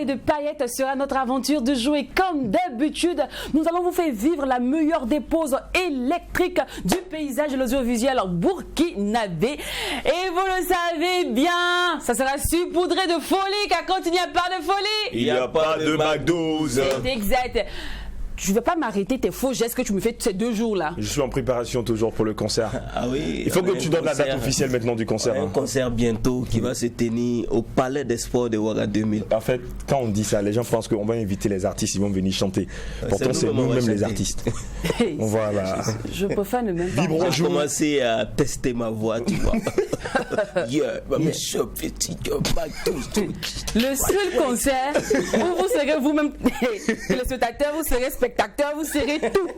et de paillettes sera notre aventure de jour et comme d'habitude, nous allons vous faire vivre la meilleure des pauses électriques du paysage de l'audiovisuel burkinabé. Et vous le savez bien, ça sera saupoudré de folie car quand il n'y a pas de folie, il n'y a pas de McDo's. C'est exact. Je ne vais pas m'arrêter tes faux gestes que tu me fais ces 2 jours-là. Je suis en préparation toujours pour le concert. Ah oui. Il faut que tu donnes la date officielle maintenant du concert. Un concert bientôt qui va se tenir au Palais des Sports de Ouaga 2000. En fait, quand on dit ça, les gens pensent qu'on va inviter les artistes, ils vont venir chanter. Pourtant, c'est nous-mêmes les artistes. Voilà. Je préfère ne même pas. On va commencer à tester ma voix, tu vois. Le seul concert où vous serez vous-même téléspectateur, vous serez spectateur, vous serez tout.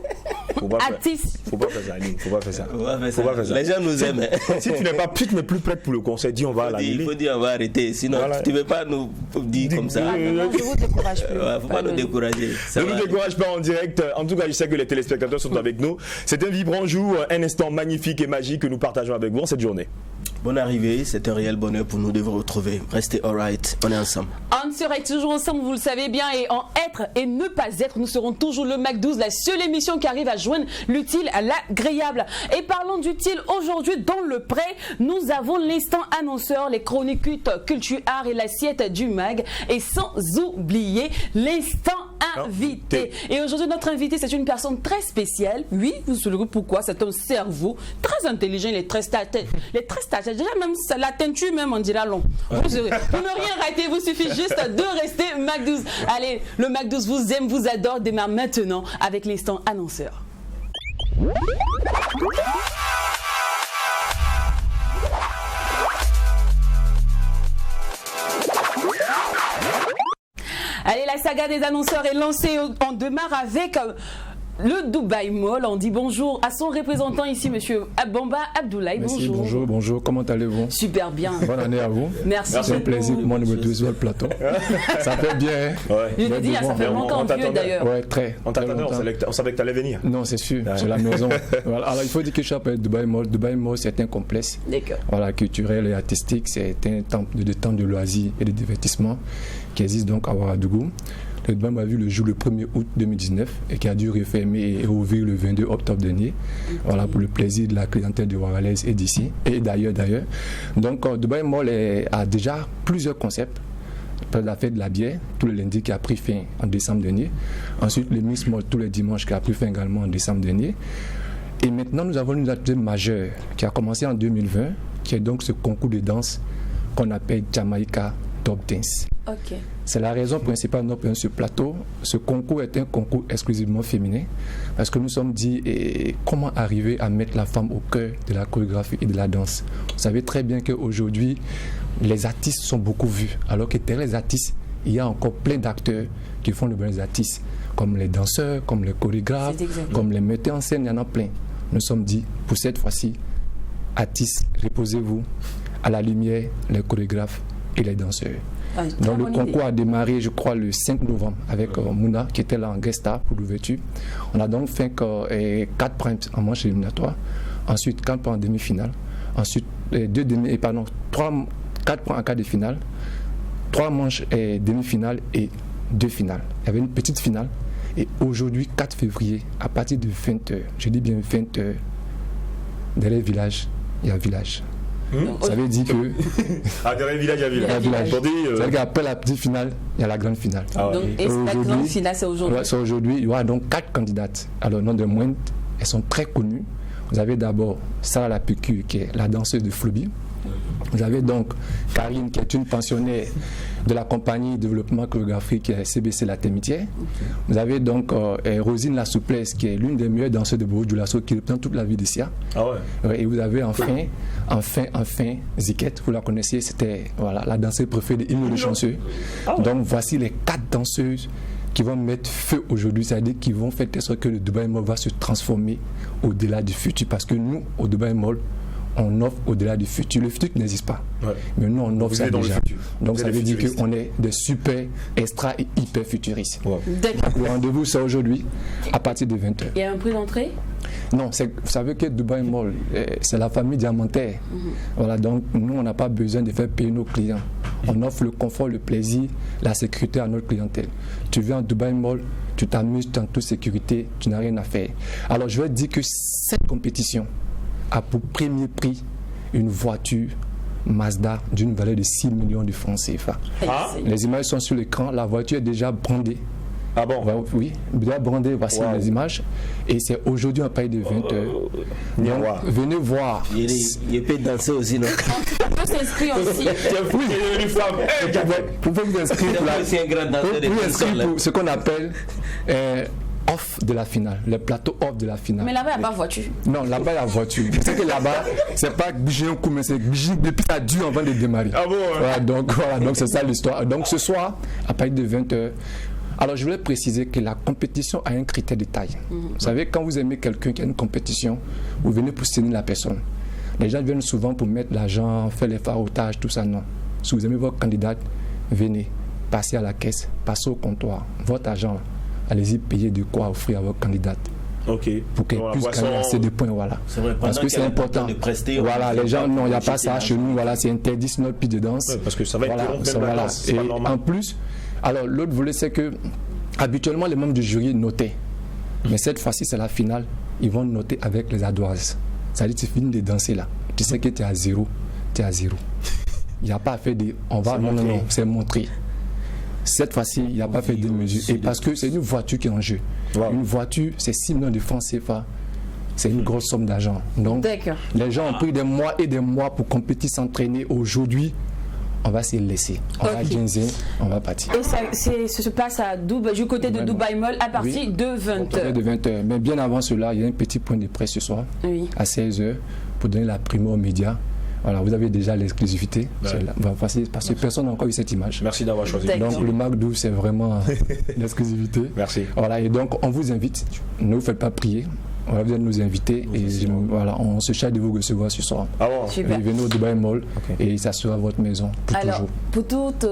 Artiste. Faut pas faire ça, Aline. Faut pas faire ça. Faut pas faire ça. Les gens nous aiment. Si tu n'es plus prête pour le concert, dis on va l'annuler. Il faut dire on va arrêter. Sinon, tu ne veux pas nous dire comme ça. Non, je vous décourage plus. Faut pas nous décourager. Ne nous décourage pas en direct. En tout cas, je sais que les téléspectateurs sont avec nous. C'est un vibrant jour, un instant magnifique et magique que nous partageons avec vous en cette journée. Bonne arrivée, c'est un réel bonheur pour nous de vous retrouver. Restez alright, on est ensemble. On serait toujours ensemble, vous le savez bien, et en être et ne pas être, nous serons toujours le McDo's, la seule émission qui arrive à joindre l'utile à l'agréable. Et parlons d'utile, aujourd'hui dans le prêt, nous avons l'instant annonceur, les chroniques culture art et l'assiette du mag, et sans oublier l'instant invité. Et aujourd'hui, notre invité, c'est une personne très spéciale. Oui, vous saurez pourquoi, c'est un cerveau très intelligent, il est très stagiaire. Déjà même la teinture même on dira long. Vous ne rien rater, vous suffit juste de rester McDo's. Allez, le McDo's vous aime, vous adore, démarre maintenant avec l'instant annonceur. Allez, la saga des annonceurs est lancée. On démarre avec le Dubaï Mall. On dit bonjour à son représentant ici, monsieur Bamba Abdoulaye. Merci, bonjour. bonjour. Comment allez-vous? Super bien. Bonne année à vous. Merci. C'est un plaisir pour moi de me trouver sur le plateau. Ça fait bien. Ouais. Je te dis, ça fait longtemps vieux d'ailleurs. Ouais, très. On t'attendait, on savait que tu allais venir. Non, c'est sûr, c'est la maison. Voilà. Alors, il faut dire que je suis appelé Dubaï Mall. Dubaï Mall, c'est un complexe culturel et artistique. C'est un temple de loisirs et de divertissement qui existe donc à Ouagadougou. Le Dubaï a vu le jour le 1er août 2019 et qui a dû refermer et ouvrir le 22 octobre dernier. Voilà, pour le plaisir de la clientèle de Ouagalaise et d'ici et d'ailleurs. Donc Dubaï Mall a déjà plusieurs concepts. La fête de la bière, tous les lundis qui a pris fin en décembre dernier. Ensuite, le Mix Mall tous les dimanches qui a pris fin également en décembre dernier. Et maintenant, nous avons une activité majeure qui a commencé en 2020, qui est donc ce concours de danse qu'on appelle Jamaica Top Dance. Okay. C'est la raison principale de notre ce plateau. Ce concours est un concours exclusivement féminin parce que nous sommes dit comment arriver à mettre la femme au cœur de la chorégraphie et de la danse. Vous savez très bien qu'aujourd'hui, les artistes sont beaucoup vus, alors que derrière les artistes, il y a encore plein d'acteurs qui font de bons artistes, comme les danseurs, comme les chorégraphes, comme les metteurs en scène, il y en a plein. Nous sommes dit, pour cette fois-ci, artistes, reposez-vous à la lumière, les chorégraphes et les danseurs. Donc le concours a démarré, je crois, le 5 novembre avec Mouna qui était là en guest star pour l'ouverture. On a donc fait 4 primes en manche éliminatoire, ensuite 4 points en demi-finale, ensuite 4 points en quart de finale, 3 manches demi-finale et 2 finales. Il y avait une petite finale et aujourd'hui, 4 février, à partir de 20h, je dis bien 20h, derrière le village, il y a un village. Ça veut dire que. Derrière le village, il y a un village. C'est-à-dire qu'après la petite finale, il y a la grande finale. Donc, et la grande finale, c'est aujourd'hui. C'est aujourd'hui. Il y aura donc 4 candidates. Alors, non de moins, elles sont très connues. Vous avez d'abord Sarah Lapécu, qui est la danseuse de Flobi. Vous avez donc Karine, qui est une pensionnaire de la compagnie de développement chorégraphique CBC La Termitière. Vous avez donc Rosine La Souplesse, qui est l'une des meilleures danseuses de Bourg du Lasso, qui représente toute la vie de Sia. Et vous avez enfin Ziquette, vous la connaissiez, c'était la danseuse préférée de Hymne de Chanceux. Donc voici les 4 danseuses qui vont mettre feu aujourd'hui, c'est-à-dire qui vont faire telle sorte que le Dubaï Mall va se transformer au-delà du futur. Parce que nous, au Dubaï Mall, on offre au-delà du futur. Le futur n'existe pas. Mais nous, on offre ça déjà. Donc ça veut dire qu'on est des super, extra et hyper futuristes. Le rendez-vous, c'est aujourd'hui, à partir de 20h. Il y a un prix d'entrée? Non, vous savez que Dubaï Mall, c'est la famille diamantaire. Voilà, donc nous, on n'a pas besoin de faire payer nos clients. On offre le confort, le plaisir, la sécurité à notre clientèle. Tu viens en Dubai Mall, tu t'amuses, tu es en toute sécurité, tu n'as rien à faire. Alors je vais dire que cette compétition a pour premier prix une voiture Mazda d'une valeur de 6 millions de francs CFA. Ah. Les images sont sur l'écran, la voiture est déjà brandée. Ah bon? Oui, déjà brandée, voici les images. Et c'est aujourd'hui un pareil de 20 heures. Donc, venez voir. Il peut danser aussi, non? On peut s'inscrire aussi. Vous pouvez vous inscrire pour ce qu'on appelle off de la finale, le plateau off de la finale. Mais là-bas, il n'y a pas voiture. Non, là-bas, il y a voiture. C'est que là-bas, c'est pas bouger un coup, mais c'est bouger depuis ça dure avant de démarrer. Ah bon? Voilà, donc c'est ça l'histoire. Donc ce soir, à partir de 20h, alors je voulais préciser que la compétition a un critère de taille. Vous savez, quand vous aimez quelqu'un qui a une compétition, vous venez pour soutenir la personne. Les gens viennent souvent pour mettre l'argent, faire les farotages, tout ça, non. Si vous aimez votre candidate, venez, passez à la caisse, passez au comptoir. Votre argent, allez-y payer de quoi offrir à votre candidate. Ok. Pour qu'elle puisse gagner assez de points, voilà. C'est vrai, parce que c'est important. Voilà, les gens, non, il n'y a pas ça chez nous, voilà, c'est interdit sur notre piste de danse. Ouais, parce que ça va être voilà. Et en plus, alors l'autre volet, c'est que habituellement les membres du jury notaient. Mais cette fois-ci, c'est la finale. Ils vont noter avec les ardoises. C'est-à-dire, tu finis de danser là. Tu sais que tu es à zéro. Tu es à zéro. Il n'y a pas fait de. On va. Non, c'est montré. Cette fois-ci, il n'y a pas fait de mesure. Et parce que c'est une voiture qui est en jeu. Wow. Une voiture, c'est 6 millions de francs CFA. C'est une grosse somme d'argent. Donc, les gens ont pris des mois et des mois pour compétir, s'entraîner. Aujourd'hui, on va se laisser. On va ginzer, on va partir. Et ça se passe à du côté de Dubai Mall à partir de 20h. De 20h. Mais bien avant cela, il y a un petit point de presse ce soir, à 16h, pour donner la primo aux médias. Voilà, vous avez déjà l'exclusivité. Parce que personne n'a encore eu cette image. Merci d'avoir choisi. Donc le Mac 12, c'est vraiment l'exclusivité. Merci. Voilà, et donc on vous invite. Ne vous faites pas prier. Voilà, vous allez nous inviter et voilà, on se charge de vous recevoir ce soir. Ah bon? Super. Venez au Dubai Mall et ça sera votre maison pour toujours. Pour toute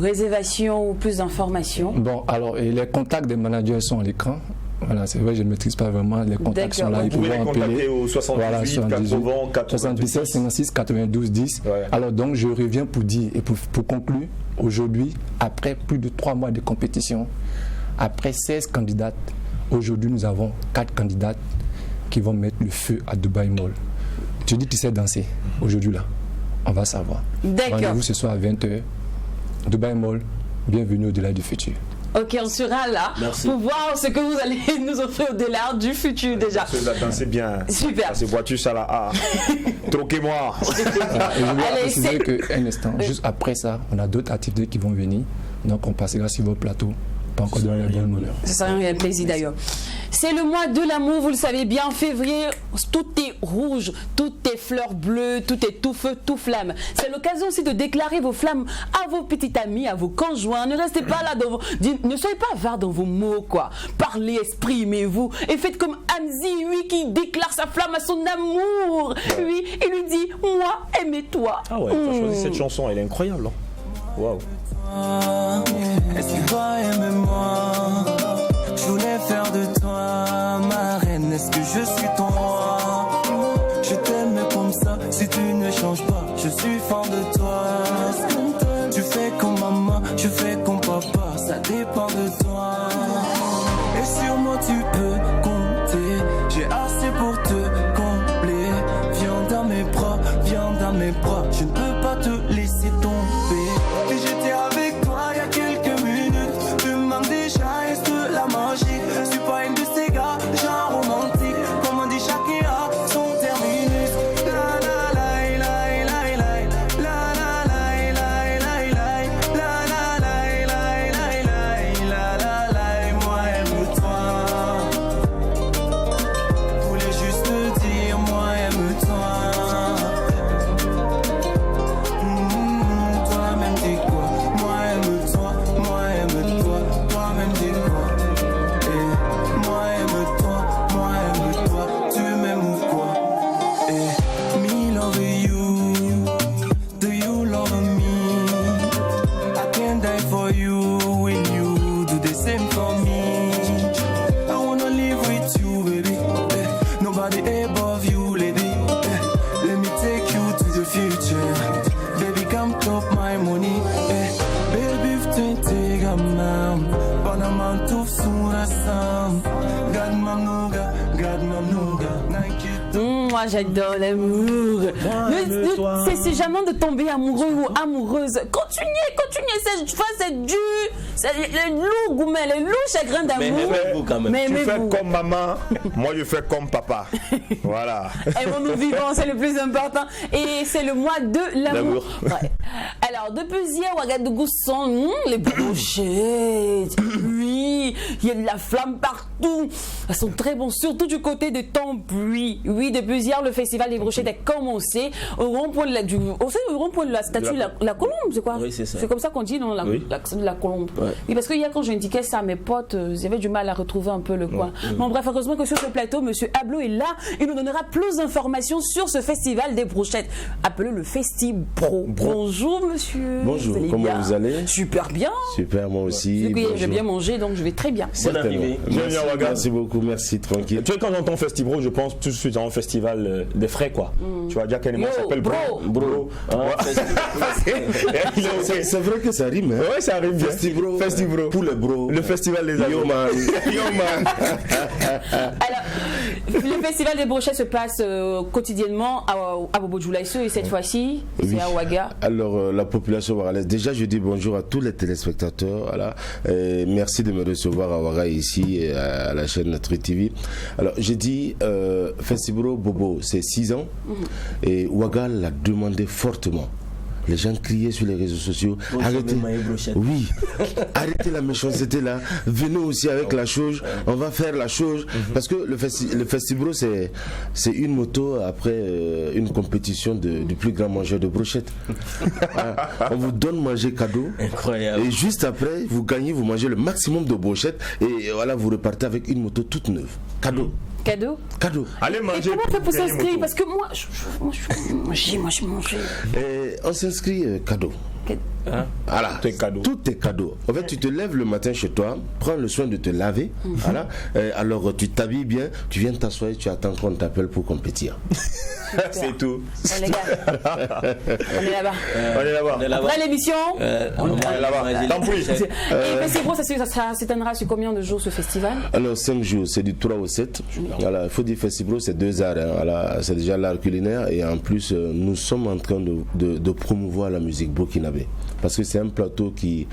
réservation ou plus d'informations. Bon, alors et les contacts des managers sont à l'écran. Voilà, c'est vrai, je ne maîtrise pas vraiment. Les contacts sont là. Vous pouvez les contacter au 78 80 77 56 92 10. Ouais. Alors donc, je reviens pour dire et pour conclure, aujourd'hui, après plus de 3 mois de compétition, après 16 candidates, aujourd'hui, nous avons 4 candidates qui vont mettre le feu à Dubai Mall. Tu dis, tu sais danser. Aujourd'hui, là, on va savoir. D'accord. Rendez-vous ce soir à 20h. Dubai Mall, bienvenue au-delà du futur. Ok, on sera là pour voir ce que vous allez nous offrir au-delà du futur déjà. C'est bien. Super. C'est voiture, ça là. Troquez-moi. Et je voulais préciser qu'un instant, juste après ça, on a d'autres activités qui vont venir. Donc on passera sur vos plateaux. Pas encore donné le bon honneur. Ça serait un plaisir d'ailleurs. C'est le mois de l'amour, vous le savez bien. En février, tout est rouge, tout est fleurs bleues, tout est tout feu, tout flamme. C'est l'occasion aussi de déclarer vos flammes à vos petites amies, à vos conjoints. Ne restez pas là, ne soyez pas avares dans vos mots, quoi. Parlez, exprimez-vous et faites comme Hamzi, lui qui déclare sa flamme à son amour. Oui, il lui dit, moi, aimez-toi. Ah ouais, t'as choisi cette chanson, elle est incroyable. Waouh. Est-ce que toi aimes-moi? Je voulais faire de toi ma reine. Est-ce que je suis ton roi? Je t'aime comme ça, si tu ne changes pas, je suis fan de toi. Tu fais comme maman, je fais comme papa, ça dépend de toi. Et sur moi tu peux compter, j'ai assez pour te combler. Viens dans mes bras, je ne peux pas te laisser tomber. Et j'étais avec toi il y a quelques minutes, tu me manques déjà, est-ce de la magie? Je suis pas une de ces gars, genre romantique, comme on dit. regarde mon nougat. Moi j'adore l'amour. C'est jamais de tomber amoureux ou amoureuse. Continuez. C'est dur. C'est lourd, gourmet, les lourds chagrins d'amour. Mais vous quand même. Tu fais comme maman, moi je fais comme papa. Voilà. Et bon, nous vivons, c'est le plus important. Et c'est le mois de l'amour. Ouais. Alors, depuis hier, Ouagadougou sent les brochettes. Oui, il y a de la flamme partout. Elles sont très bonnes, surtout du côté de Tambouy. Oui, depuis hier, le festival des brochettes a commencé au rond-point de la statue, la colombe, c'est quoi? Oui, c'est ça. C'est comme ça qu'on dit, non? La colombe. Ouais. Oui, parce que hier, quand j'indiquais ça à mes potes, ils avaient du mal à retrouver un peu le coin. Bon, bref, heureusement que sur ce plateau, monsieur Ablo est là. Il nous donnera plus d'informations sur ce festival des brochettes, appelé le Festibro. Bonjour, monsieur. Bonjour, comment vous allez? Super bien. Super, moi aussi. J'ai bien mangé, donc je vais très bien. Bonne arrivée. Merci beaucoup, merci, tranquille. Tu sais, quand j'entends Festibro, je pense tout de suite à un festival des frais, quoi. Tu vas dire qu'un élément s'appelle Bro. C'est vrai que ça rime, hein? Ouais, ça arrive bien. Festibro. Pour le bro. Le festival des amis. Yo man. Alors, le festival des brochettes se passe quotidiennement à Bobo Dioulasso et cette fois-ci, c'est à Ouaga. Alors, la population ouagalaise, déjà je dis bonjour à tous les téléspectateurs. Voilà. Merci de me recevoir à Ouaga ici, à la chaîne Tri TV. Alors, j'ai dit Festibro Bobo, c'est 6 ans et Ouaga l'a demandé fortement. Les gens criaient sur les réseaux sociaux. Arrêtez, arrêtez la méchanceté là. Venez aussi avec la chose. On va faire la chose. Parce que le Festibro, c'est une moto après une compétition du plus grand mangeur de brochettes. On vous donne manger cadeau. Incroyable. Et juste après, vous gagnez, vous mangez le maximum de brochettes. Et voilà, vous repartez avec une moto toute neuve. Cadeau. Allez manger. Et comment on fait pour s'inscrire? Parce que moi, j'ai mangé. On s'inscrit cadeau. Voilà. Tout est cadeau. En fait, tu te lèves le matin chez toi, prends le soin de te laver. Voilà. Alors, tu t'habilles bien, tu viens t'asseoir, tu attends qu'on t'appelle pour compétir. C'est tout. Les gars, on est là-bas. Après l'émission, on est là-bas. Tant pis. Et Festibro, ça s'éteindra sur combien de jours ce festival? Alors 5 jours, c'est du 3 au 7. Voilà, il faut dire Festibro, c'est 2 arts. Hein. Voilà, c'est déjà l'art culinaire et en plus, nous sommes en train de promouvoir la musique burkinabé. Parce que c'est un plateau qui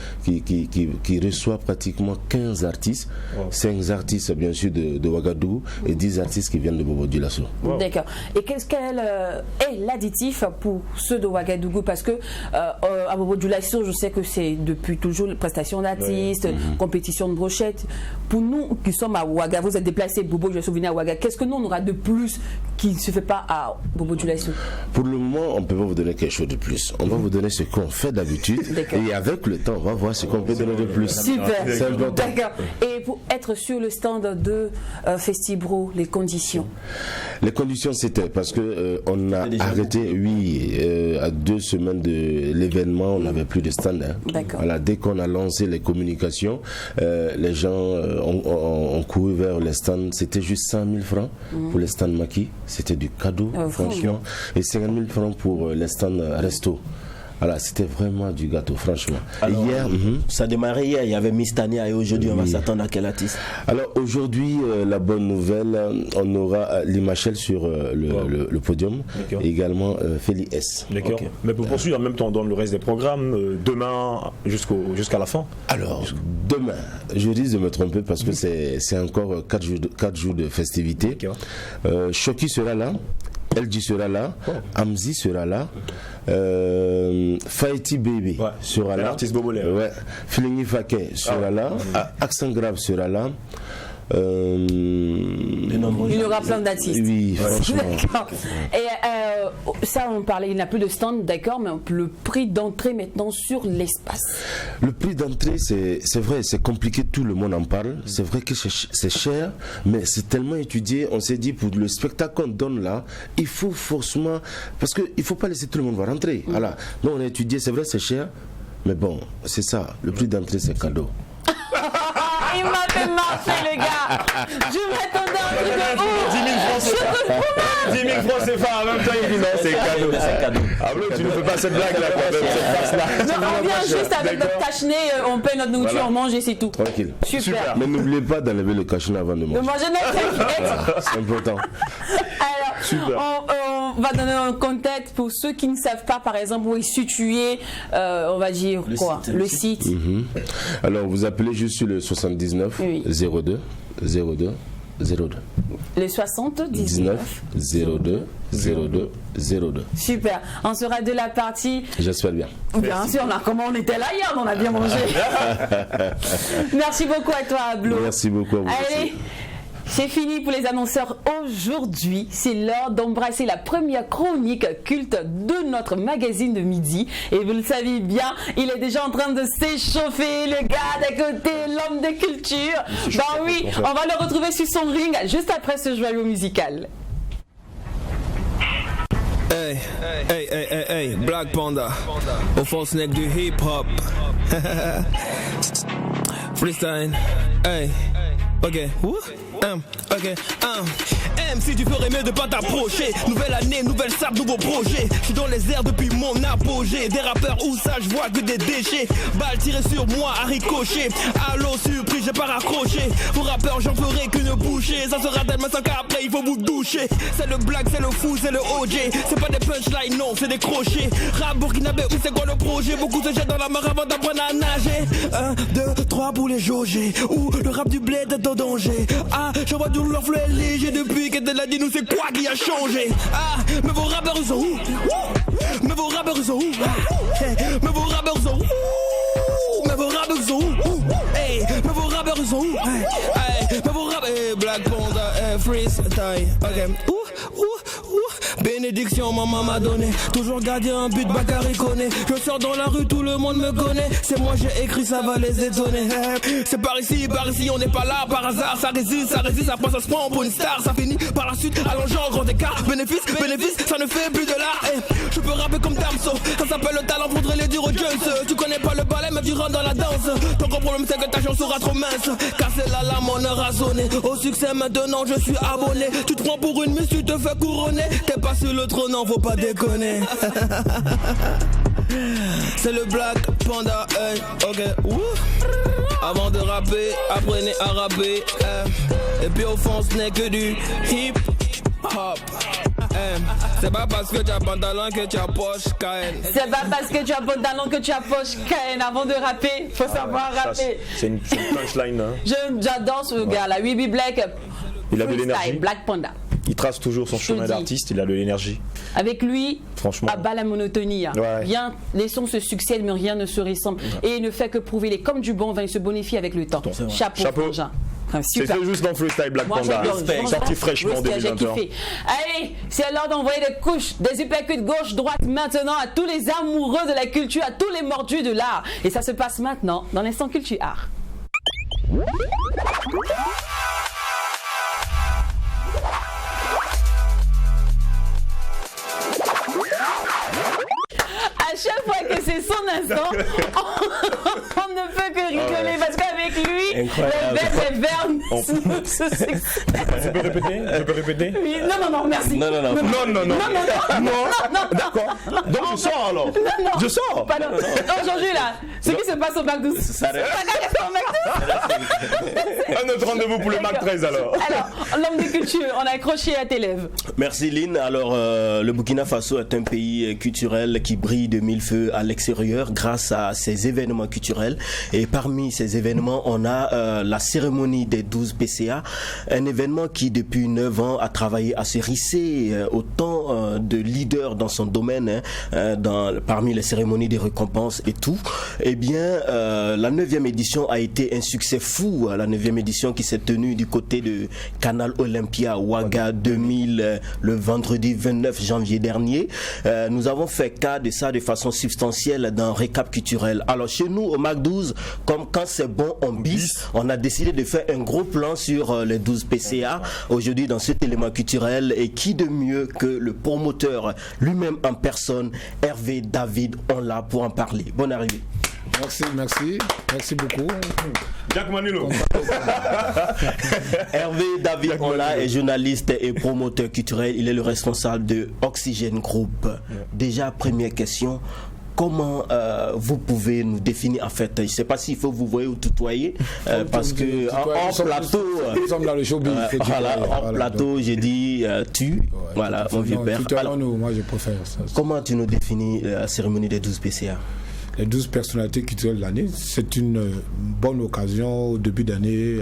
reçoit pratiquement 15 artistes, 5 artistes bien sûr de Ouagadougou et 10 artistes qui viennent de Bobo Dioulasso. D'accord. Et quel est l'additif pour ceux de Ouagadougou? Parce que à Bobo Dioulasso, je sais que c'est depuis toujours prestation d'artistes, compétition de brochettes. Pour nous qui sommes à Ouaga, vous êtes déplacés, Bobo Dioulasso venez à Ouaga, qu'est-ce que nous on aura de plus qui ne se fait pas à Bobo Dioulasso? Pour le moment, on ne peut pas vous donner quelque chose de plus. On va vous donner ce qu'on fait d'habitude. Et avec le temps, on va voir ce qu'on peut donner de plus. Super. D'accord. Et pour être sur le stand de Festibro, les conditions? Les conditions, c'était parce que on a arrêté, à 2 semaines de l'événement, on n'avait plus de stand. Hein. D'accord. Voilà, dès qu'on a lancé les communications, les gens ont couru vers les stands. C'était juste 100 000 francs pour les stands maquis. C'était du cadeau, franchement. Et 50 000 francs pour les stands resto. Voilà, c'était vraiment du gâteau, franchement. Alors, hier, ça démarrait hier, il y avait Miss Tania et aujourd'hui, on va s'attendre à quel artiste? Alors aujourd'hui, la bonne nouvelle, on aura Limachel sur le podium, et également Feli S. D'accord. Okay. Mais pour poursuivre en même temps dans le reste des programmes, demain jusqu'à la fin? Alors, demain, je risque de me tromper parce que c'est encore 4 jours de festivité. Shoki sera là. LG sera là, Amzi sera là, Faiti Baby sera là, Felingi Fake sera là, Accent Grave sera là. Il y aura plein d'artistes. Oui, franchement. Et ça, on parlait, il n'y a plus de stand, d'accord, mais le prix d'entrée maintenant sur l'espace. Le prix d'entrée, c'est vrai, c'est compliqué, tout le monde en parle. C'est vrai que c'est cher, mais c'est tellement étudié. On s'est dit, pour le spectacle qu'on donne là, il faut forcément. Parce qu'il ne faut pas laisser tout le monde va rentrer. Voilà. Donc on a étudié, c'est vrai, c'est cher, mais bon, c'est ça. Le prix d'entrée, c'est cadeau. Il m'a fait marcher, les gars. Je m'attendais à un truc de ouf. 10 000 francs CFA en même temps, il dit non, c'est cadeau. C'est cadeau. Ah, Bleu, tu ne fais pas cette blague-là, quand même, cette farce-là. Non, on vient juste avec notre cache-nez, on paye notre nourriture, Voilà. on mange et c'est tout. Tranquille. Super. Mais n'oubliez pas d'enlever le cache-nez avant de De manger. manger notre t'inquiète. C'est important. Alors, on va donner un contexte pour ceux qui ne savent pas, par exemple, où est situé, on va dire le site. Alors, vous appelez juste sur le 79 Oui. 02 02 02. Le 79. 02 02 02. Super. On sera de la partie. J'espère bien. Bien sûr, comment on était là hier, on a bien mangé. Merci beaucoup à toi, Blo. Merci beaucoup à vous. Allez. aussi. C'est fini pour les annonceurs aujourd'hui. C'est l'heure d'embrasser la première chronique culte de notre magazine de midi. Et vous le savez bien, il est déjà en train de s'échauffer, le gars d'à côté, l'homme de culture. Ben oui, on va le retrouver sur son ring juste après ce joyau musical. Hey, hey, hey, hey, hey, Black Panda, au fond snack du hip hop. Freestyle, hey, ok, ok, si tu ferais mieux de pas t'approcher. Nouvelle année, nouvelle sable, nouveau projet. Je suis dans les airs depuis mon apogée. Des rappeurs où ça, je vois que des déchets. Balles tirées sur moi à ricocher. Allô, surprise, j'ai pas raccroché. Vos rappeurs, j'en ferai qu'une bouchée. Ça sera tellement sans qu'après, il faut vous doucher. C'est le black, c'est le fou, c'est le OJ. C'est pas des punchlines, non, c'est des crochets. Rap Burkinabé, oui, c'est quoi le projet? Beaucoup se jettent dans la mer avant d'apprendre à nager. 1, 2, 3 pour les jauger. Ou le rap du bled est en danger. Ah, je vois tout leur flou est léger depuis que t'es là, dis-nous c'est quoi qui a changé. Ah, mais vos rappeurs sont où? Mais vos rappeurs sont où? Mais vos rappeurs sont où? Mais vos rappeurs sont où? Hey, mais vos rappeurs sont où? Hey, mais vos rappeurs, Black Panda, freestyle, ok. Bénédiction, maman m'a donné. Toujours garder un but, Bakary connaît. Je sors dans la rue, tout le monde me connaît. C'est moi, j'ai écrit, ça va les étonner. C'est par ici, on n'est pas là par hasard. Ça résiste, ça passe, ça se prend pour une star. Ça finit par la suite, allongeant grand écart. Bénéfice, ça ne fait plus de l'art. Je peux rapper comme Damso. Ça s'appelle le talent, faudrait les dire aux Jones. Tu connais pas le ballet, mais tu rentres dans la danse. Ton gros problème, c'est que ta chance sera trop mince. Casser la lame, on aura sonné. Au succès, maintenant, je suis abonné. Tu te prends pour une miss, tu te fais couronner. T'es pas sur le trône, non, faut pas déconner. C'est le Black Panda, hey, ok. Avant de rapper, apprenez à rapper. Et puis au fond, ce n'est que du hip hop. C'est pas parce que tu as pantalon que tu as poche KN. C'est pas parce que tu as pantalon que tu as poche KN. Avant de rapper, faut savoir rapper. C'est une punchline. Hein. J'adore ce gars-là. Weeby Black. Il a de l'énergie. Black Panda. Il trace toujours son chemin d'artiste, il a de l'énergie. Avec lui, franchement, à bas la monotonie. Hein. Ouais. Rien, les sons se succèdent, mais rien ne se ressemble. Et il ne fait que prouver les comme du bon vin, il se bonifie avec le temps. Chapeau. C'est fait juste dans Freestyle Black Panda. Sorti fraîchement en 2021. Allez, c'est l'heure d'envoyer des couches, des uppercuts gauche-droite maintenant à tous les amoureux de la culture, à tous les mordus de l'art. Et ça se passe maintenant dans l'instant Culture Art. À chaque fois que c'est son instant, on ne peut que rigoler parce qu'avec lui, le verbe Je peux répéter Oui, non, merci. Non. D'accord. Donc je sors alors. Non. Je sors. Aujourd'hui là, ce qui se passe au Mac 12. Ça reste. 1 autre rendez-vous pour le Mac 13 alors. Alors, l'homme de culture, on a accroché à tes lèvres. Merci Lynn. Alors le Burkina Faso est un pays culturel qui brille de mille feux à l'extérieur grâce à ses événements culturels. Et parmi ces événements, on a la cérémonie des 12 PCA, un événement qui depuis 9 ans a travaillé à se risser autant de leaders dans son domaine, parmi les cérémonies des récompenses et tout. Eh bien, la 9e édition a été un succès fou. La 9e édition qui s'est tenue du côté de Canal Olympia Ouaga 2000 le vendredi 29 janvier dernier. Nous avons fait cas de ça de façon substantielle dans Récap culturel. Alors chez nous au Mac 12, comme quand c'est bon on bis, on a décidé de faire un gros plan sur les 12 PCA aujourd'hui dans cet élément culturel. Et qui de mieux que le promoteur lui-même en personne, Hervé David, on l'a pour en parler. Bonne arrivée. Merci beaucoup. Jacques Manilo. Hervé David Ola est journaliste et promoteur culturel. Il est le responsable de Oxygène Group. Déjà, première question. Comment vous pouvez nous définir, en fait, je ne sais pas s'il faut vous voyez ou tutoyer, parce que en plateau, nous sommes dans le showbiz. En plateau, j'ai dit tu, voilà, mon vieux père. Alors, moi je préfère ça. Comment tu nous définis la cérémonie des 12 PCA? Les 12 personnalités culturelles de l'année, c'est une bonne occasion au début d'année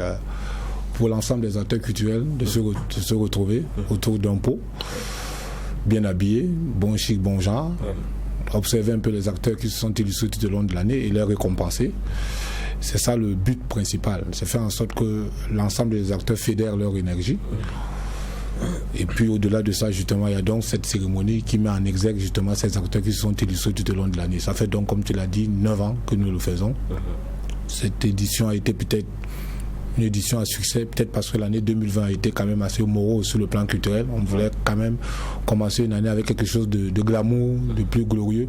pour l'ensemble des acteurs culturels de se retrouver autour d'un pot, bien habillés, bon chic, bon genre. Observer un peu les acteurs qui se sont illustrés tout au long de l'année et les récompenser. C'est ça le but principal, c'est faire en sorte que l'ensemble des acteurs fédèrent leur énergie. Et puis au-delà de ça, justement, il y a donc cette cérémonie qui met en exergue justement ces acteurs qui se sont illustrés tout au long de l'année. Ça fait donc, comme tu l'as dit, 9 ans que nous le faisons. Cette édition a été peut-être une édition à succès, peut-être parce que l'année 2020 a été quand même assez morose sur le plan culturel. On voulait quand même commencer une année avec quelque chose de glamour, de plus glorieux.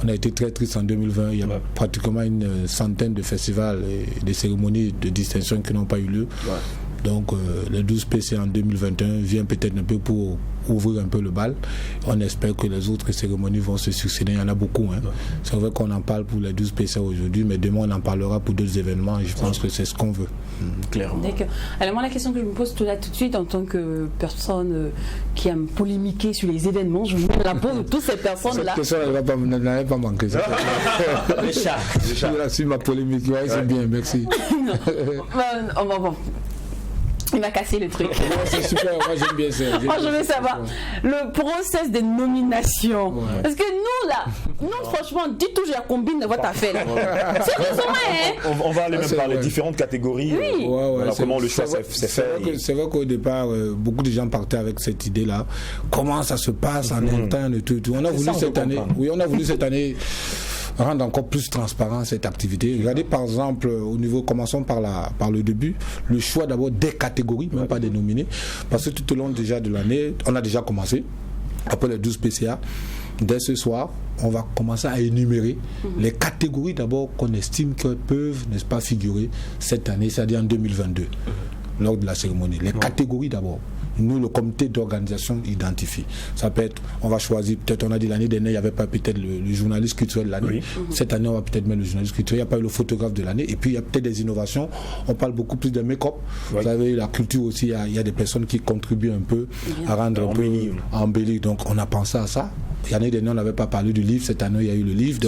On a été très triste en 2020. Il y a pratiquement une centaine de festivals et des cérémonies de distinction qui n'ont pas eu lieu. Donc le 12 PC en 2021 vient peut-être un peu pour ouvrir un peu le bal. On espère que les autres cérémonies vont se succéder. Il y en a beaucoup. C'est vrai qu'on en parle pour les 12 PC aujourd'hui, mais demain on en parlera pour d'autres événements et je pense que c'est ce qu'on veut. Clairement. D'accord. Alors moi la question que je me pose tout de suite en tant que personne qui aime polémiquer sur les événements, je me la pose de toutes ces personnes-là. Cette question n'avait pas manqué. Le chat. Sur ma polémique, c'est bien, merci. Bon. Il m'a cassé le truc. C'est super, moi j'aime bien ça. Moi je veux savoir le process des nominations. Parce que nous franchement, dites toujours la combine de votre affaire. Sérieusement, on va aller même par les différentes catégories. Oui. Voilà, comment le choix s'est fait. C'est vrai qu'au départ, beaucoup de gens partaient avec cette idée-là. Comment ça se passe en interne et tout. On a voulu cette année rendre encore plus transparent cette activité. Regardez par exemple au niveau, commençons par le début, le choix d'abord des catégories, même pas des nominés, parce que tout au long déjà de l'année, on a déjà commencé, après les 12 PCA, dès ce soir, on va commencer à énumérer les catégories d'abord qu'on estime qu'elles peuvent, n'est-ce pas, figurer cette année, c'est-à-dire en 2022, lors de la cérémonie. Les catégories d'abord. Nous, le comité d'organisation identifie. Ça peut être, on va choisir, peut-être on a dit l'année dernière, il n'y avait pas peut-être le journaliste culturel de l'année. Cette année, on va peut-être mettre le journaliste culturel. Il n'y a pas eu le photographe de l'année. Et puis, il y a peut-être des innovations. On parle beaucoup plus de make-up. Vous savez, la culture aussi, il y a des personnes qui contribuent un peu à rendre un peu embellir. Donc, on a pensé à ça. L'année dernière, on n'avait pas parlé du livre. Cette année, il y a eu le livre.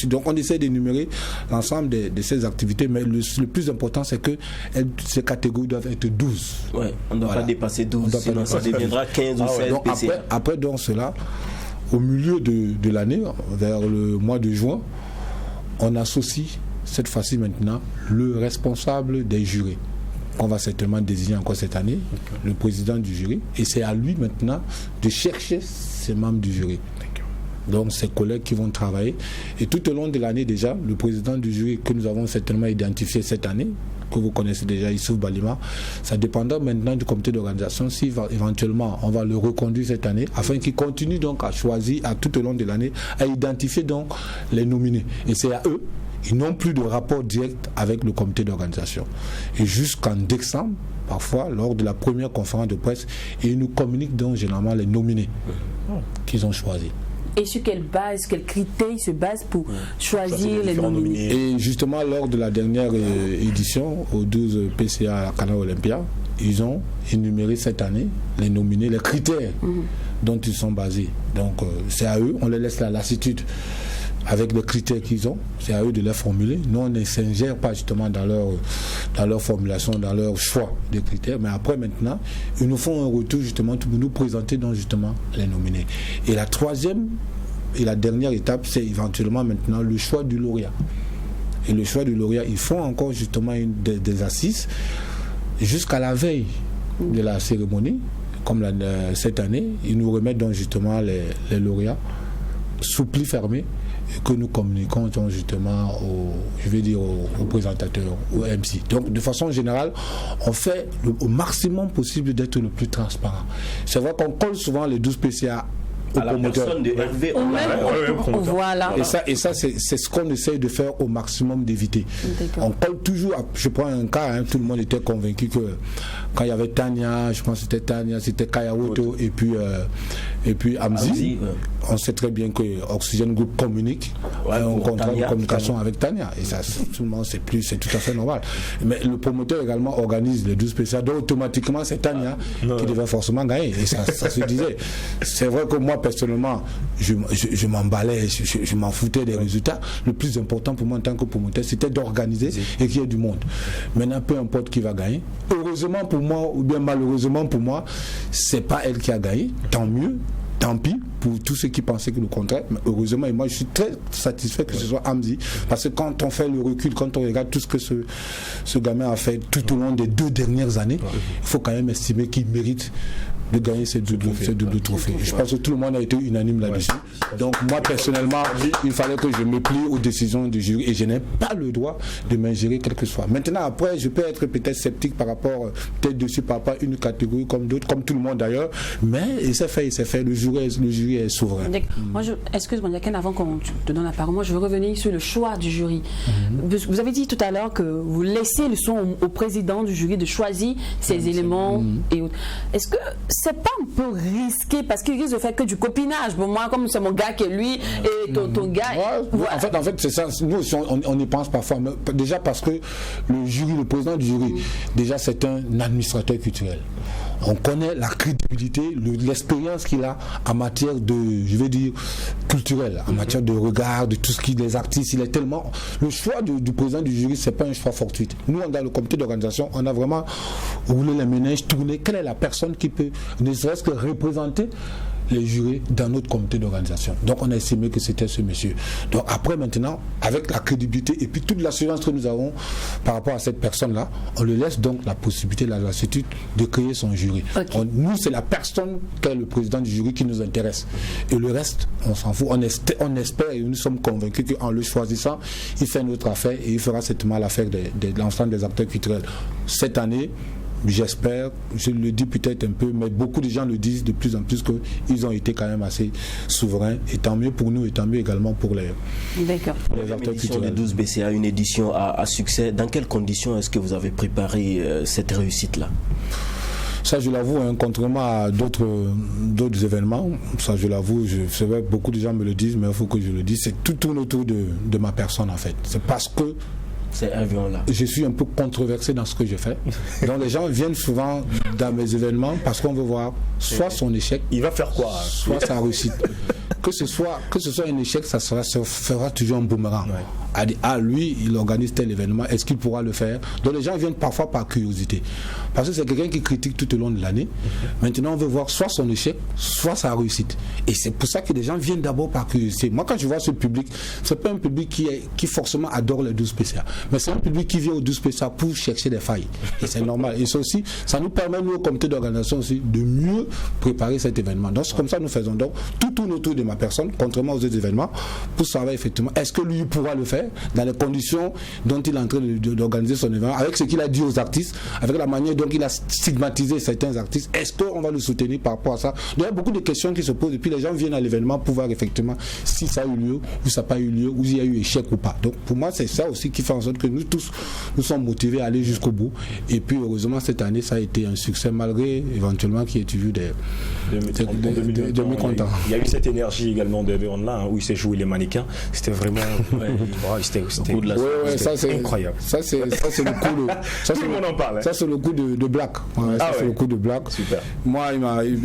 Donc on essaie d'énumérer l'ensemble de ces activités. Mais le plus important, c'est que ces catégories doivent être 12. Ouais, on ne doit pas dépasser 12. Sinon, ça deviendra 15 ou 16 PC. Après, donc, cela, au milieu de l'année, vers le mois de juin, on associe cette fois-ci maintenant le responsable des jurés, qu'on va certainement désigner encore cette année, le président du jury. Et c'est à lui maintenant de chercher ses membres du jury. Donc, ses collègues qui vont travailler. Et tout au long de l'année déjà, le président du jury que nous avons certainement identifié cette année, que vous connaissez déjà, Issouf Balima, ça dépendra maintenant du comité d'organisation si éventuellement on va le reconduire cette année afin qu'il continue donc à choisir tout au long de l'année, à identifier donc les nominés. Et c'est à eux, ils n'ont plus de rapport direct avec le comité d'organisation. Et jusqu'en décembre, parfois, lors de la première conférence de presse, ils nous communiquent donc généralement les nominés qu'ils ont choisis. Et sur quelle base, quels critères ils se basent pour choisir les nominés? Et justement, lors de la dernière édition, au 12 PCA à Canal Olympia, ils ont énuméré cette année les nominés, les critères dont ils sont basés. Donc, c'est à eux, on les laisse la lassitude avec les critères qu'ils ont, c'est à eux de les formuler. Nous, on ne s'ingère pas justement dans leur formulation, dans leur choix de critères, mais après maintenant, ils nous font un retour justement pour nous présenter donc justement les nominés. Et la troisième et la dernière étape, c'est éventuellement maintenant le choix du lauréat. Et le choix du lauréat, ils font encore justement des assises jusqu'à la veille de la cérémonie, comme cette année, ils nous remettent donc justement les lauréats sous pli fermé, que nous communiquons justement aux présentateurs, aux MC. Donc de façon générale, on fait au maximum possible d'être le plus transparent. C'est vrai qu'on colle souvent les 12 PCA à la personne de Hervé. Voilà. Et ça c'est ce qu'on essaye de faire au maximum d'éviter. On parle toujours, je prends un cas, tout le monde était convaincu que quand il y avait Tania, je pense que c'était Tania, c'était Kayawoto et puis Amzi. On sait très bien que Oxygène Group communique, on contrat de communication avec Tania, et ça tout le monde c'est tout à fait normal. Mais le promoteur également organise les 12 spéciales, donc automatiquement c'est Tania qui devait forcément gagner, et ça se disait. C'est vrai que moi personnellement je m'emballais, je m'en foutais des résultats. Le plus important pour moi en tant que promoteur, c'était d'organiser et qu'il y ait du monde. Maintenant, peu importe qui va gagner, heureusement pour moi ou bien malheureusement pour moi, c'est pas elle qui a gagné, tant mieux. Tant pis pour tous ceux qui pensaient que le contraire, mais heureusement, et moi je suis très satisfait que ce soit Amzi, parce que quand on fait le recul, quand on regarde tout ce que ce gamin a fait tout au long des 2 dernières années, il faut quand même estimer qu'il mérite de gagner ces double trophées. Je pense que tout le monde a été unanime là-dessus. Donc moi personnellement, il fallait que je me plie aux décisions du jury et je n'ai pas le droit de m'ingérer quel que soit. Maintenant après, je peux être peut-être sceptique par rapport, peut-être dessus par rapport à une catégorie comme d'autres, comme tout le monde d'ailleurs, mais il s'est fait, le jury est souverain. Moi, excuse-moi, Yaken, avant qu'on te donne la parole, moi je veux revenir sur le choix du jury. Vous avez dit tout à l'heure que vous laissez le soin au président du jury de choisir ses éléments et autres. Est-ce que c'est pas un peu risqué parce qu'il risque de faire que du copinage? Bon, moi, comme c'est mon gars qui est lui et ton gars. Voilà. En fait, c'est ça. Nous aussi, on y pense parfois. Mais déjà parce que le président du jury, déjà, c'est un administrateur culturel. On connaît la crédibilité, l'expérience qu'il a en matière de, je vais dire, culturelle, en matière de regard, de tout ce qui les artistes. Il est tellement. Le choix du président du jury, c'est pas un choix fortuit. Nous, dans le comité d'organisation, on a vraiment roulé les ménages, tourné. Quelle est la personne qui peut, ne serait-ce que représenter les jurés dans notre comité d'organisation. Donc on a estimé que c'était ce monsieur. Donc après maintenant, avec la crédibilité et puis toute l'assurance que nous avons par rapport à cette personne-là, on lui laisse donc la possibilité, la lassitude de créer son jury. Nous, c'est la personne qu'est le président du jury qui nous intéresse. Et le reste, on s'en fout. On espère et nous sommes convaincus qu'en le choisissant, il fait notre affaire et il fera certainement l'affaire de l'ensemble des acteurs culturels. Cette année, j'espère, je le dis peut-être un peu, mais beaucoup de gens le disent de plus en plus qu'ils ont été quand même assez souverains, et tant mieux pour nous et tant mieux également pour les acteurs culturels. De 12 BCA, une édition à succès. Dans quelles conditions est-ce que vous avez préparé cette réussite-là? Ça, je l'avoue, contrairement à d'autres événements, ça, je l'avoue, c'est vrai que beaucoup de gens me le disent, mais il faut que je le dise, c'est tout tourne autour de ma personne en fait. C'est parce que je suis un peu controversé dans ce que je fais. Donc les gens viennent souvent dans mes événements parce qu'on veut voir soit son échec, il va faire quoi, soit sa réussite. Que ce soit un échec, ça fera toujours un boomerang. Lui, il organise tel événement, est-ce qu'il pourra le faire? Donc les gens viennent parfois par curiosité. Parce que c'est quelqu'un qui critique tout au long de l'année. Maintenant, on veut voir soit son échec, soit sa réussite. Et c'est pour ça que les gens viennent d'abord par curiosité. Moi, quand je vois ce public, c'est pas un public qui forcément adore les 12 spéciales. Mais c'est un public qui vient aux 12 spéciales pour chercher des failles. Et c'est normal. Et ça aussi, ça nous permet, nous, au comité d'organisation aussi, de mieux préparer cet événement. Donc c'est comme ça que nous faisons. Donc tout tourne autour de ma personne, contrairement aux autres événements, pour savoir effectivement, est-ce que lui pourra le faire dans les conditions dont il est en train d'organiser son événement, avec ce qu'il a dit aux artistes, avec la manière dont il a stigmatisé certains artistes. Est-ce qu'on va le soutenir par rapport à ça? Donc il y a beaucoup de questions qui se posent et puis les gens viennent à l'événement pour voir effectivement si ça a eu lieu ou ça n'a pas eu lieu, ou s'il y a eu échec ou pas. Donc pour moi, c'est ça aussi qui fait en sorte que nous tous, nous sommes motivés à aller jusqu'au bout. Et puis heureusement, cette année, ça a été un succès malgré éventuellement qu'il y ait eu des mécontents. Il y a eu cette énergie également de là, où il s'est joué les mannequins. C'était vraiment c'était incroyable. Ça c'est le coup de... Tout le monde en parle. Ça c'est le coup de Black. C'est le coup de Black. Super. Moi,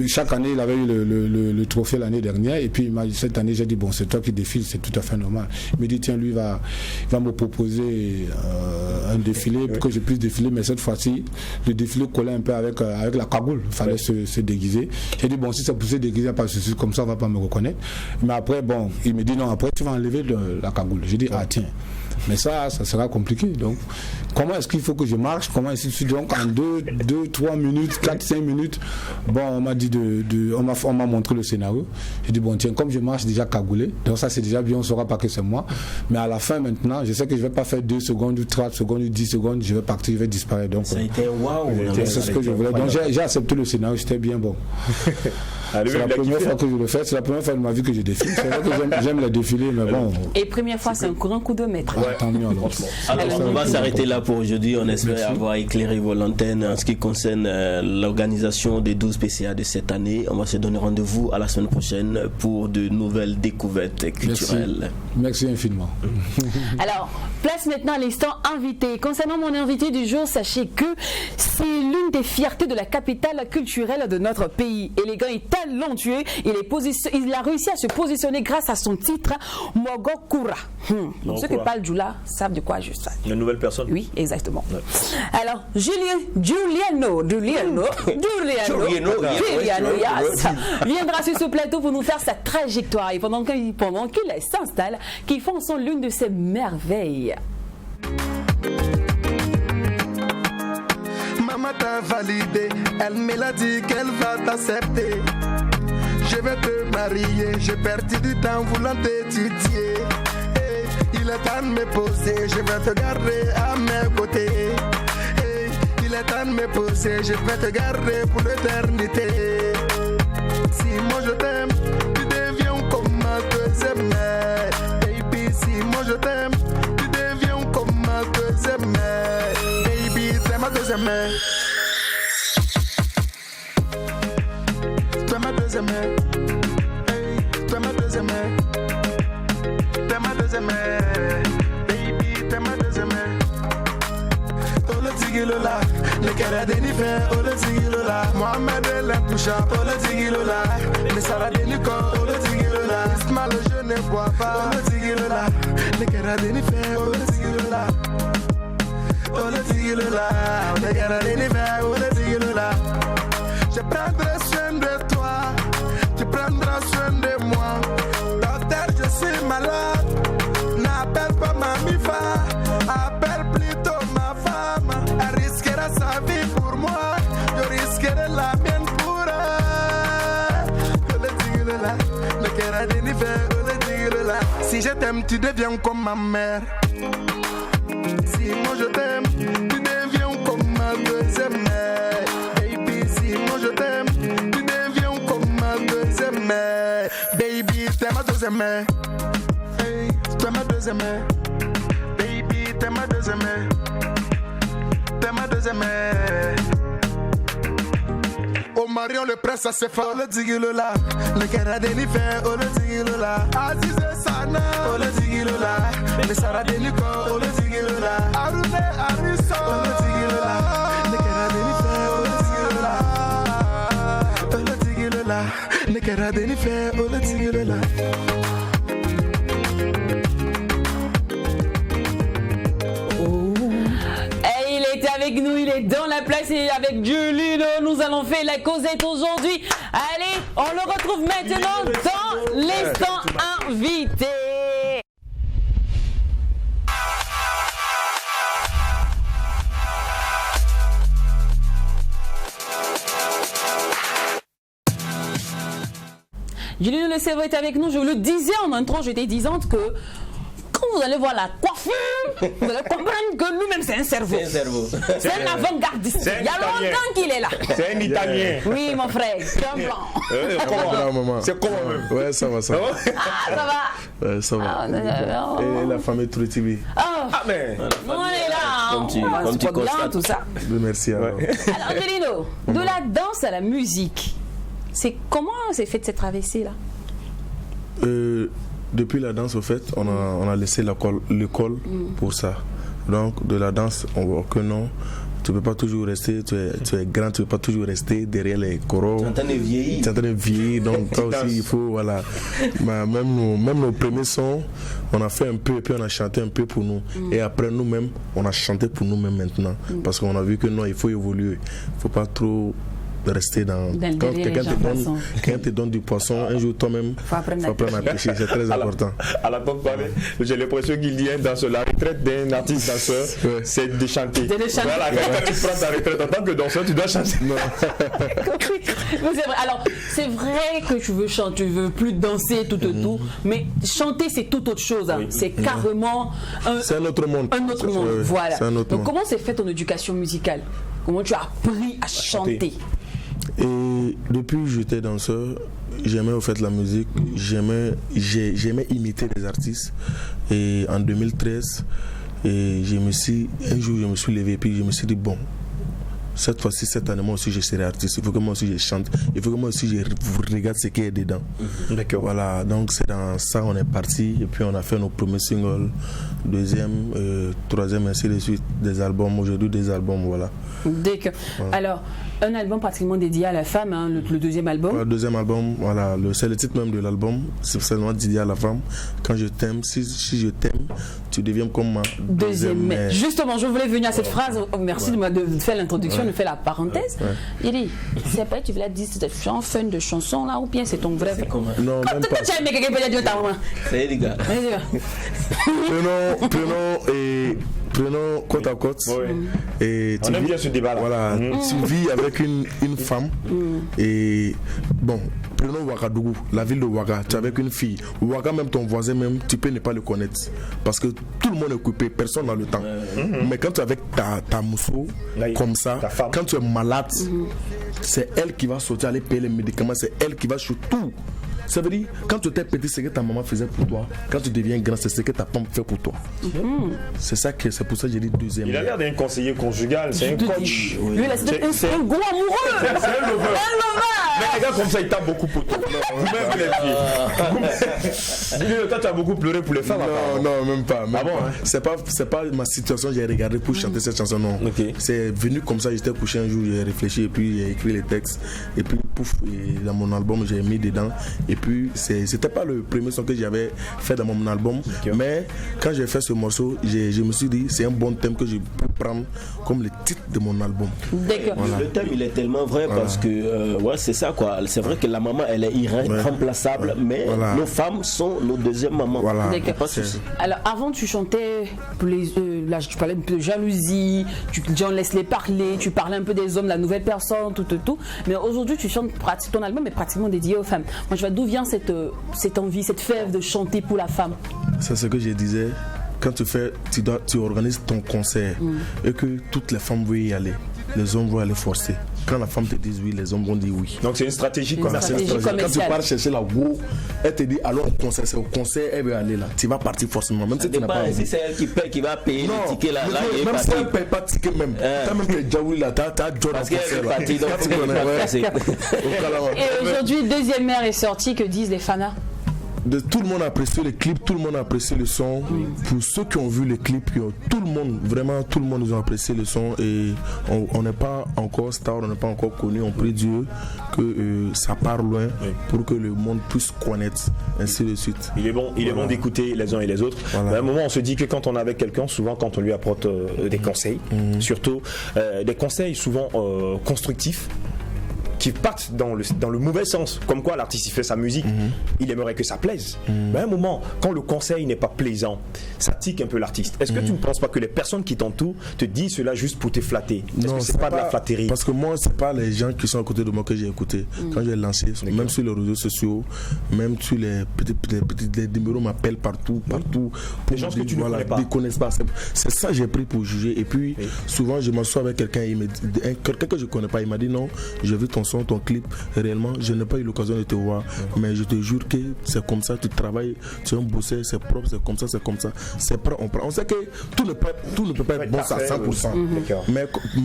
chaque année, il avait eu le trophée l'année dernière. Et puis cette année, j'ai dit, bon, c'est toi qui défiles, c'est tout à fait normal. Il me dit, tiens, lui, il va me proposer un défilé pour que je puisse défiler. Mais cette fois-ci, le défilé collait un peu avec la cagoule. Il fallait se déguiser. J'ai dit, bon, si c'est pour se déguiser, parce que comme ça, on ne va pas me reconnaître. Mais après, bon, il me dit, non, après, tu vas enlever la cagoule. J'ai dit, ah, tiens. Mais ça sera compliqué. Donc, comment est-ce qu'il faut que je marche? Comment est-ce que donc en 2, 3 minutes, 4, 5 minutes, bon, on m'a dit on m'a montré le scénario. J'ai dit bon tiens, comme je marche déjà cagoulé, donc ça c'est déjà bien, on saura pas que c'est moi. Mais à la fin maintenant, je sais que je vais pas faire 2 secondes ou 3 secondes ou 10 secondes, je vais partir, je vais disparaître. Donc ça a été waouh. C'est ce que je voulais. Donc j'ai accepté le scénario, c'était bien bon. C'est la première fois que je le fais, c'est la première fois de ma vie que je défile. C'est vrai que j'aime les défilés, mais bon. Et première fois, c'est un grand coup de maître. Ouais, tant mieux alors. Alors, on va s'arrêter là pour aujourd'hui. On espère avoir éclairé vos lanternes en ce qui concerne l'organisation des 12 PCA de cette année. On va se donner rendez-vous à la semaine prochaine pour de nouvelles découvertes culturelles. Merci infiniment. Alors, place maintenant à l'instant invité. Concernant mon invité du jour, sachez que c'est l'une des fiertés de la capitale culturelle de notre pays. Élégant et talentueux, il a réussi à se positionner grâce à son titre Mogokura. Donc ceux qui parlent Djoula savent de quoi je sais. Une nouvelle personne. Oui, exactement. Ouais. Alors, Giuliano viendra sur ce plateau pour nous faire sa trajectoire et pendant qu'il s'installe, qui font son l'une de ses merveilles. Maman t'a validé, elle me l'a dit qu'elle va t'accepter. Je vais te marier, j'ai perdu du temps voulant t'étudier. Hey, il est temps de me poser, je vais te garder à mes côtés. Hey, il est temps de me poser, je vais te garder pour l'éternité. Si moi je t'aime, tu deviens comme ma deuxième mère. Baby, si moi je t'aime, tu deviens comme ma deuxième mère. Baby, t'es ma deuxième mère. T'es ma deuxième mère. Hey, t'es ma deuxième mère. T'es ma deuxième mère. Baby, t'es ma deuxième mère. Oh le tigolola, le cara de l'hiver, oh le tigolola. Mohamed El Intouchable, oh le tigolola. Le Sarah de Nico, oh le tigolola. Ismaël, je ne bois pas, oh le tigolola. Le cara de l'hiver, oh le tigolola. Oh le tigolola, le cara de l'hiver, oh le tigolola. Je prendrai soin de toi, tu prendras soin de moi. Docteur, je suis malade, n'appelle pas mamie va, appelle plutôt ma femme. Elle risquera sa vie pour moi, je risquerai la mienne pour elle. Oh le tigolola, le cœur de l'hiver, oh le tigolola. Si je t'aime, tu deviens comme ma mère. Si moi je t'aime, tu deviens comme ma deuxième mère. Baby, si moi je t'aime, tu deviens comme ma deuxième mère. Baby, t'es ma deuxième mère. Hey, t'es ma deuxième mère. Baby, t'es ma deuxième mère. T'es ma deuxième mère. Oh Marion le prince, ça c'est fort. Oh le tigolola, le cara de l'hiver, oh le tigolola. Aziz Sana, oh le tigolola. Le Sarah de Nico, oh le tigolola. Arune Arissa, oh le tigolola. Le cara de l'hiver, oh le tigolola. Oh le tigolola, le cara de l'hiver, oh le tigolola. Avec nous, il est dans la place et avec Giuliano, nous allons faire la causette aujourd'hui. Allez, on le retrouve maintenant dans l'instant invité. Giuliano Le Cerveau est avec nous. Je vous le disais en intro, j'étais disante que quand vous allez voir la coiffure, vous allez comprendre que nous-mêmes, c'est un cerveau. C'est un cerveau. C'est un avant-gardiste. Il y a longtemps qu'il est là. C'est un Italien. Oui, mon frère, c'est un blanc. C'est comment même? Ouais, ça va, ça va. Ah, ça va. Ouais, ça va. Et la famille True TV. Ah, mais on est là. Comme tu constates. Tout ça. Merci. Alors, Giuliano, de la danse à la musique, c'est comment s'est faite cette traversée-là? Depuis la danse, au fait, on a laissé l'école pour ça. Donc, de la danse, on voit que non, tu ne peux pas toujours rester, tu es grand, tu ne peux pas toujours rester derrière les coraux. Tu es en train de vieillir. Tu es en train de vieillir, donc toi aussi, il faut, voilà. Même nos premiers sons, on a fait un peu et puis on a chanté un peu pour nous. Et après, nous-mêmes, on a chanté pour nous-mêmes maintenant. Parce qu'on a vu que non, il faut évoluer. Il ne faut pas trop rester dans. Quand quelqu'un te donne du poisson, un jour toi-même, faut apprendre à pêcher. C'est très important. À la pompe, j'ai l'impression qu'il dit un danseur. La retraite d'un artiste danseur, c'est de chanter. Voilà, quand tu prends ta retraite en tant que danseur, tu dois chanter. Mais c'est vrai. Alors, c'est vrai que tu veux chanter, tu veux plus danser, tout, mais chanter, c'est tout autre chose. Hein. C'est carrément c'est un autre monde. Un autre monde, voilà. Donc, comment s'est fait ton éducation musicale? Comment tu as appris à chanter? Et depuis que j'étais danseur, j'aimais au fait la musique, j'aimais imiter des artistes. Et en 2013, un jour je me suis levé et puis je me suis dit bon, cette fois-ci, cette année, moi aussi je serai artiste. Il faut que moi aussi je chante. Il faut que moi aussi je regarde ce qui est dedans. D'accord. Voilà, donc c'est dans ça on est parti. Et puis on a fait nos premiers singles, deuxième, troisième, ainsi de suite, des albums. Aujourd'hui, des albums, voilà. Voilà. Alors, un album pratiquement dédié à la femme, hein, le deuxième album. Le deuxième album, voilà, c'est le titre même de l'album. C'est seulement dédié à la femme. Quand je t'aime, si je t'aime, tu deviens comme ma deuxième mère. Justement, je voulais venir à cette phrase. Merci de faire l'introduction, de faire la parenthèse. Il dit, c'est pas tu voulais dire cette fin de chanson là ou bien c'est ton vrai. Non, même pas. Tu as aimé quelqu'un peut dire ta maman. Ça y est les gars. Prenons côte à côte. Et on aime bien ce débat là. Voilà, tu vis avec une femme et bon, prenons Ouagadougou, la ville de Ouaga, tu es avec une fille. Ouaga, même ton voisin, même, tu peux ne pas le connaître parce que tout le monde est occupé, personne n'a le temps. Mais quand tu es avec ta mousseau, comme ça, quand tu es malade, c'est elle qui va sortir aller payer les médicaments, c'est elle qui va sur tout. Ça veut dire, quand tu étais petit, c'est ce que ta maman faisait pour toi. Quand tu deviens grand, c'est ce que ta femme fait pour toi. C'est pour ça que j'ai dit deuxième. Il a l'air d'un conseiller conjugal, c'est un coach. Lui, c'est un gros amoureux. C'est un lover. Mais les gars comme ça, ils tapent beaucoup pour toi. Vous-même les filles. Toi, tu as beaucoup pleuré pour les femmes. Non, même pas. Ah bon, hein? C'est pas ma situation, j'ai regardé pour chanter cette chanson, non. C'est venu comme ça, j'étais couché un jour, j'ai réfléchi et puis j'ai écrit les textes. Et puis, pouf, et dans mon album, j'ai mis dedans. Et puis, c'était pas le premier son que j'avais fait dans mon album. Mais quand j'ai fait ce morceau, je me suis dit, c'est un bon thème que je peux prendre comme le titre de mon album. D'accord. Voilà. Le thème, il est tellement vrai parce que, c'est ça quoi. C'est vrai que la maman, elle est irremplaçable, mais nos femmes sont nos deuxièmes mamans. Voilà. D'accord. Pas de souci. Alors, avant, tu chantais, là, tu parlais un peu de jalousie, tu laisse-les parler, tu parlais un peu des hommes, la nouvelle personne, tout. Mais aujourd'hui, tu chantes, ton album est pratiquement dédié aux femmes. Moi, je vois d'où vient cette envie, cette fève de chanter pour la femme. C'est ce que je disais. Quand tu organises ton concert et que toutes les femmes veulent y aller, les hommes vont aller forcer. Quand la femme te dit oui, les hommes vont dire oui. Donc c'est une stratégie commerciale. Quand tu pars chercher la go, elle te dit alors c'est au concert, elle veut aller là. Tu vas partir forcément. Même si tu n'as pas si c'est elle qui paye, qui va payer le ticket là. Même si elle ne paye pas de ticket même. T'as même que déjà oui là, t'as John parce qu'elle est partie, donc faut qu'elle va passer. Et aujourd'hui, deuxième mère est sortie, que disent les fanas? Tout le monde a apprécié le clip, tout le monde a apprécié le son. Pour ceux qui ont vu le clip, tout le monde, vraiment tout le monde, ils ont apprécié le son. Et on n'est pas encore star, on n'est pas encore connu. On prie Dieu que ça part loin pour que le monde puisse connaître, ainsi de suite. Il est bon d'écouter les uns et les autres. Voilà. À un moment, on se dit que quand on est avec quelqu'un, souvent quand on lui apporte des conseils, surtout des conseils souvent constructifs, qui partent dans le mauvais sens, comme quoi l'artiste il fait sa musique, il aimerait que ça plaise. Mais à un moment, quand le conseil n'est pas plaisant, ça tique un peu l'artiste. Est-ce que tu ne penses pas que les personnes qui t'entourent te disent cela juste pour te flatter? Est-ce que c'est pas de la flatterie? Parce que moi, c'est pas les gens qui sont à côté de moi que j'ai écouté. Quand j'ai lancé, même sur les réseaux sociaux, même sur les petits numéros m'appellent partout. Les gens que tu ne connais pas. Ils connaissent pas. C'est ça que j'ai pris pour juger. Et puis, souvent, je m'assois avec quelqu'un que je connais pas, il m'a dit non, j'ai vu ton son, ton clip, réellement je n'ai pas eu l'occasion de te voir, mais je te jure que c'est comme ça, tu travailles, tu es un bosseur, c'est propre, c'est comme ça, c'est prêt, on sait que tout ne peut pas être bon à 100%,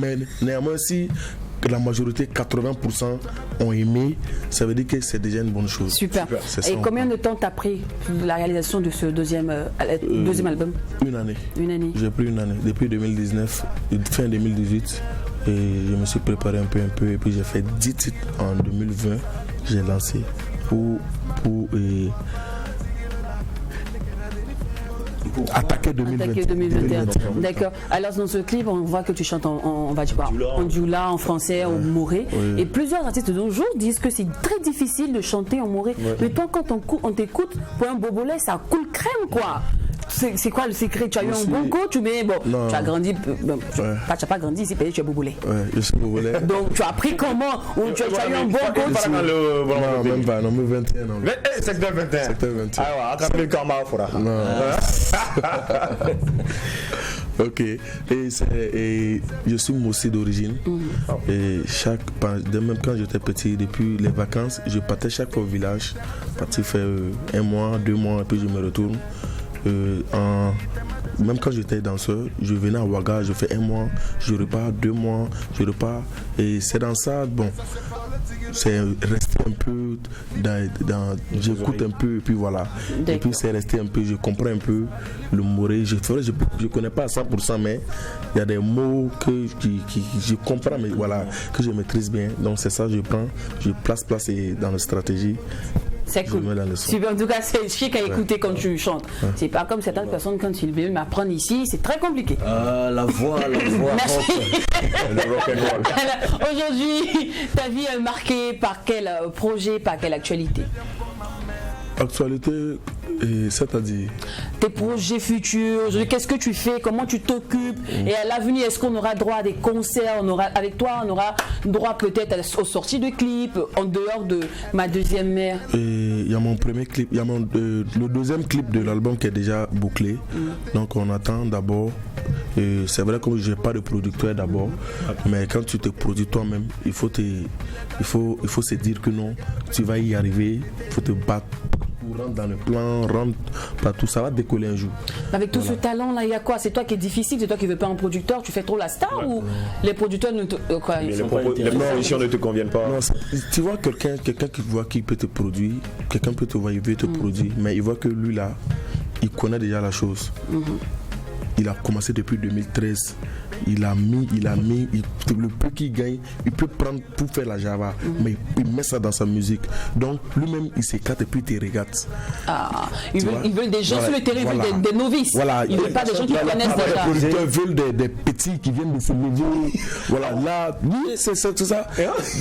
mais néanmoins si la majorité, 80% ont aimé, ça veut dire que c'est déjà une bonne chose. Super. Et combien de temps t'as pris la réalisation de ce deuxième album? Une année. J'ai pris une année, depuis 2019, fin 2018. Et je me suis préparé un peu et puis j'ai fait 10 titres en 2020. J'ai lancé pour Attaquer 2021. D'accord. Alors dans ce clip, on voit que tu chantes on va dire quoi, en djoula, en français, en moré. Et plusieurs artistes de nos jours disent que c'est très difficile de chanter en moré. Mais toi, quand on t'écoute, pour un bobolet, ça coule crème, quoi. C'est quoi le secret? Tu as eu un bon go, tu as grandi, tu n'as pas grandi ici, tu es bobolais. Ouais, je suis bobolais. Donc tu as appris comment? Ou tu as eu un bon go? Non, même pas, non, mais 21 ans. Secteur 21. Secteur 21. Ah ouais, attrape le karma, Fora. Non. Ok, et je suis Mossé d'origine. Et même quand j'étais petit, depuis les vacances, je partais chaque fois au village, partais faire 1 mois, 2 mois, et puis je me retourne. Même quand j'étais danseur, je venais à Ouaga, je fais 1 mois, je repars 2 mois, je repars. Et c'est dans ça, bon, c'est resté un peu j'écoute un peu, et puis voilà. Et puis c'est resté un peu, je comprends un peu le moré. Je connais pas à 100%, mais il y a des mots que je comprends, mais voilà, que je maîtrise bien. Donc c'est ça, je prends, je place et dans la stratégie. C'est cool. Super. En tout cas, c'est chic à écouter quand tu chantes. C'est pas comme certaines personnes quand ils veulent m'apprendre ici, c'est très compliqué. La voix. Merci. Aujourd'hui, ta vie est marquée par quel projet, par quelle actualité? Actualité, c'est-à-dire tes projets futurs, qu'est-ce que tu fais, comment tu t'occupes, et à l'avenir, est-ce qu'on aura droit à des concerts, avec toi, on aura droit peut-être aux sorties de clips, en dehors de Ma Deuxième Mère? Il y a mon premier clip, il y a le deuxième clip de l'album qui est déjà bouclé, donc on attend d'abord. C'est vrai que je n'ai pas de producteur d'abord, mais quand tu te produis toi-même, il faut se dire que non, tu vas y arriver, il faut te battre. Rentre dans le plan, rentre partout, ça va décoller un jour. Avec tout ce talent-là, il y a quoi? C'est toi qui est difficile, c'est toi qui veux pas un producteur, tu fais trop la star ou les producteurs ne te... les propositions ne te conviennent pas? Non, tu vois quelqu'un qui voit qu'il peut te produire, quelqu'un peut te voir, il veut te produire, mais il voit que lui là, il connaît déjà la chose. Il a commencé depuis 2013. Il a mis le peu qu'il gagne, il peut prendre pour faire la Java, mais il met ça dans sa musique. Donc lui-même il s'écarte et puis il te regarde. Ils veulent des gens sur le terrain, ils veulent des novices. Voilà. Ils veulent pas des gens qui connaissent déjà. Les producteurs veulent des petits qui viennent de se lever. Voilà, là, oui, c'est tout ça.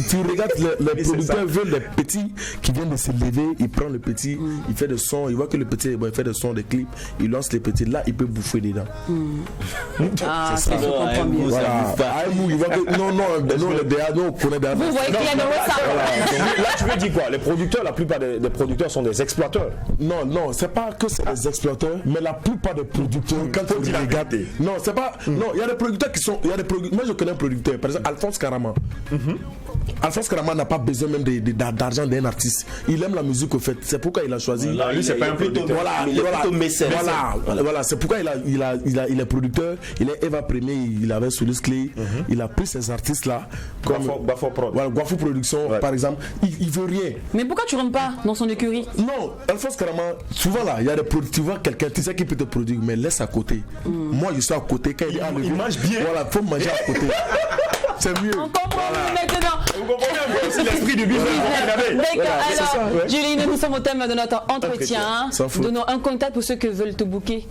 Tu regardes, les producteurs veulent des petits qui viennent de se lever, il prend le petit, il fait des sons, il voit que le petit il fait des sons, des clips, il lance les petits, là il peut bouffer dedans. C'est ça. Voilà. Il voit que non, les DA, on connaît des. Vous voyez qu'il y a de ça. Là, tu veux dire quoi? Les producteurs, la plupart des producteurs sont des exploiteurs. Non, c'est pas que c'est des exploiteurs, mais la plupart des producteurs, quand tu regardes. Non, c'est pas. Non, il y a des producteurs qui sont. Moi, je connais un producteur, par exemple, Alphonse Karama. Alphonse Karama n'a pas besoin même d'argent d'un artiste. Il aime la musique au fait. C'est pourquoi il a choisi. Lui, c'est pas un producteur. Voilà, c'est pourquoi il est producteur. Il est Eva Premier, il avait Solis Clé. Il a pris ces artistes là comme Guafo Prod. Voilà, Guafo Production par exemple. Il veut rien. Mais pourquoi tu rentres pas dans son écurie? Non, Alphonse Karama, souvent là, il y a des producteurs, tu vois quelqu'un, tu sais qui peut te produire, mais laisse à côté. Moi je suis à côté quand il mange bien. Voilà, faut manger à côté. C'est mieux. On comprend maintenant. Vous comprenez aussi l'esprit du business. D'accord, alors, Julie, nous sommes au thème de notre entretien. Donnons un contact pour ceux qui veulent te booker.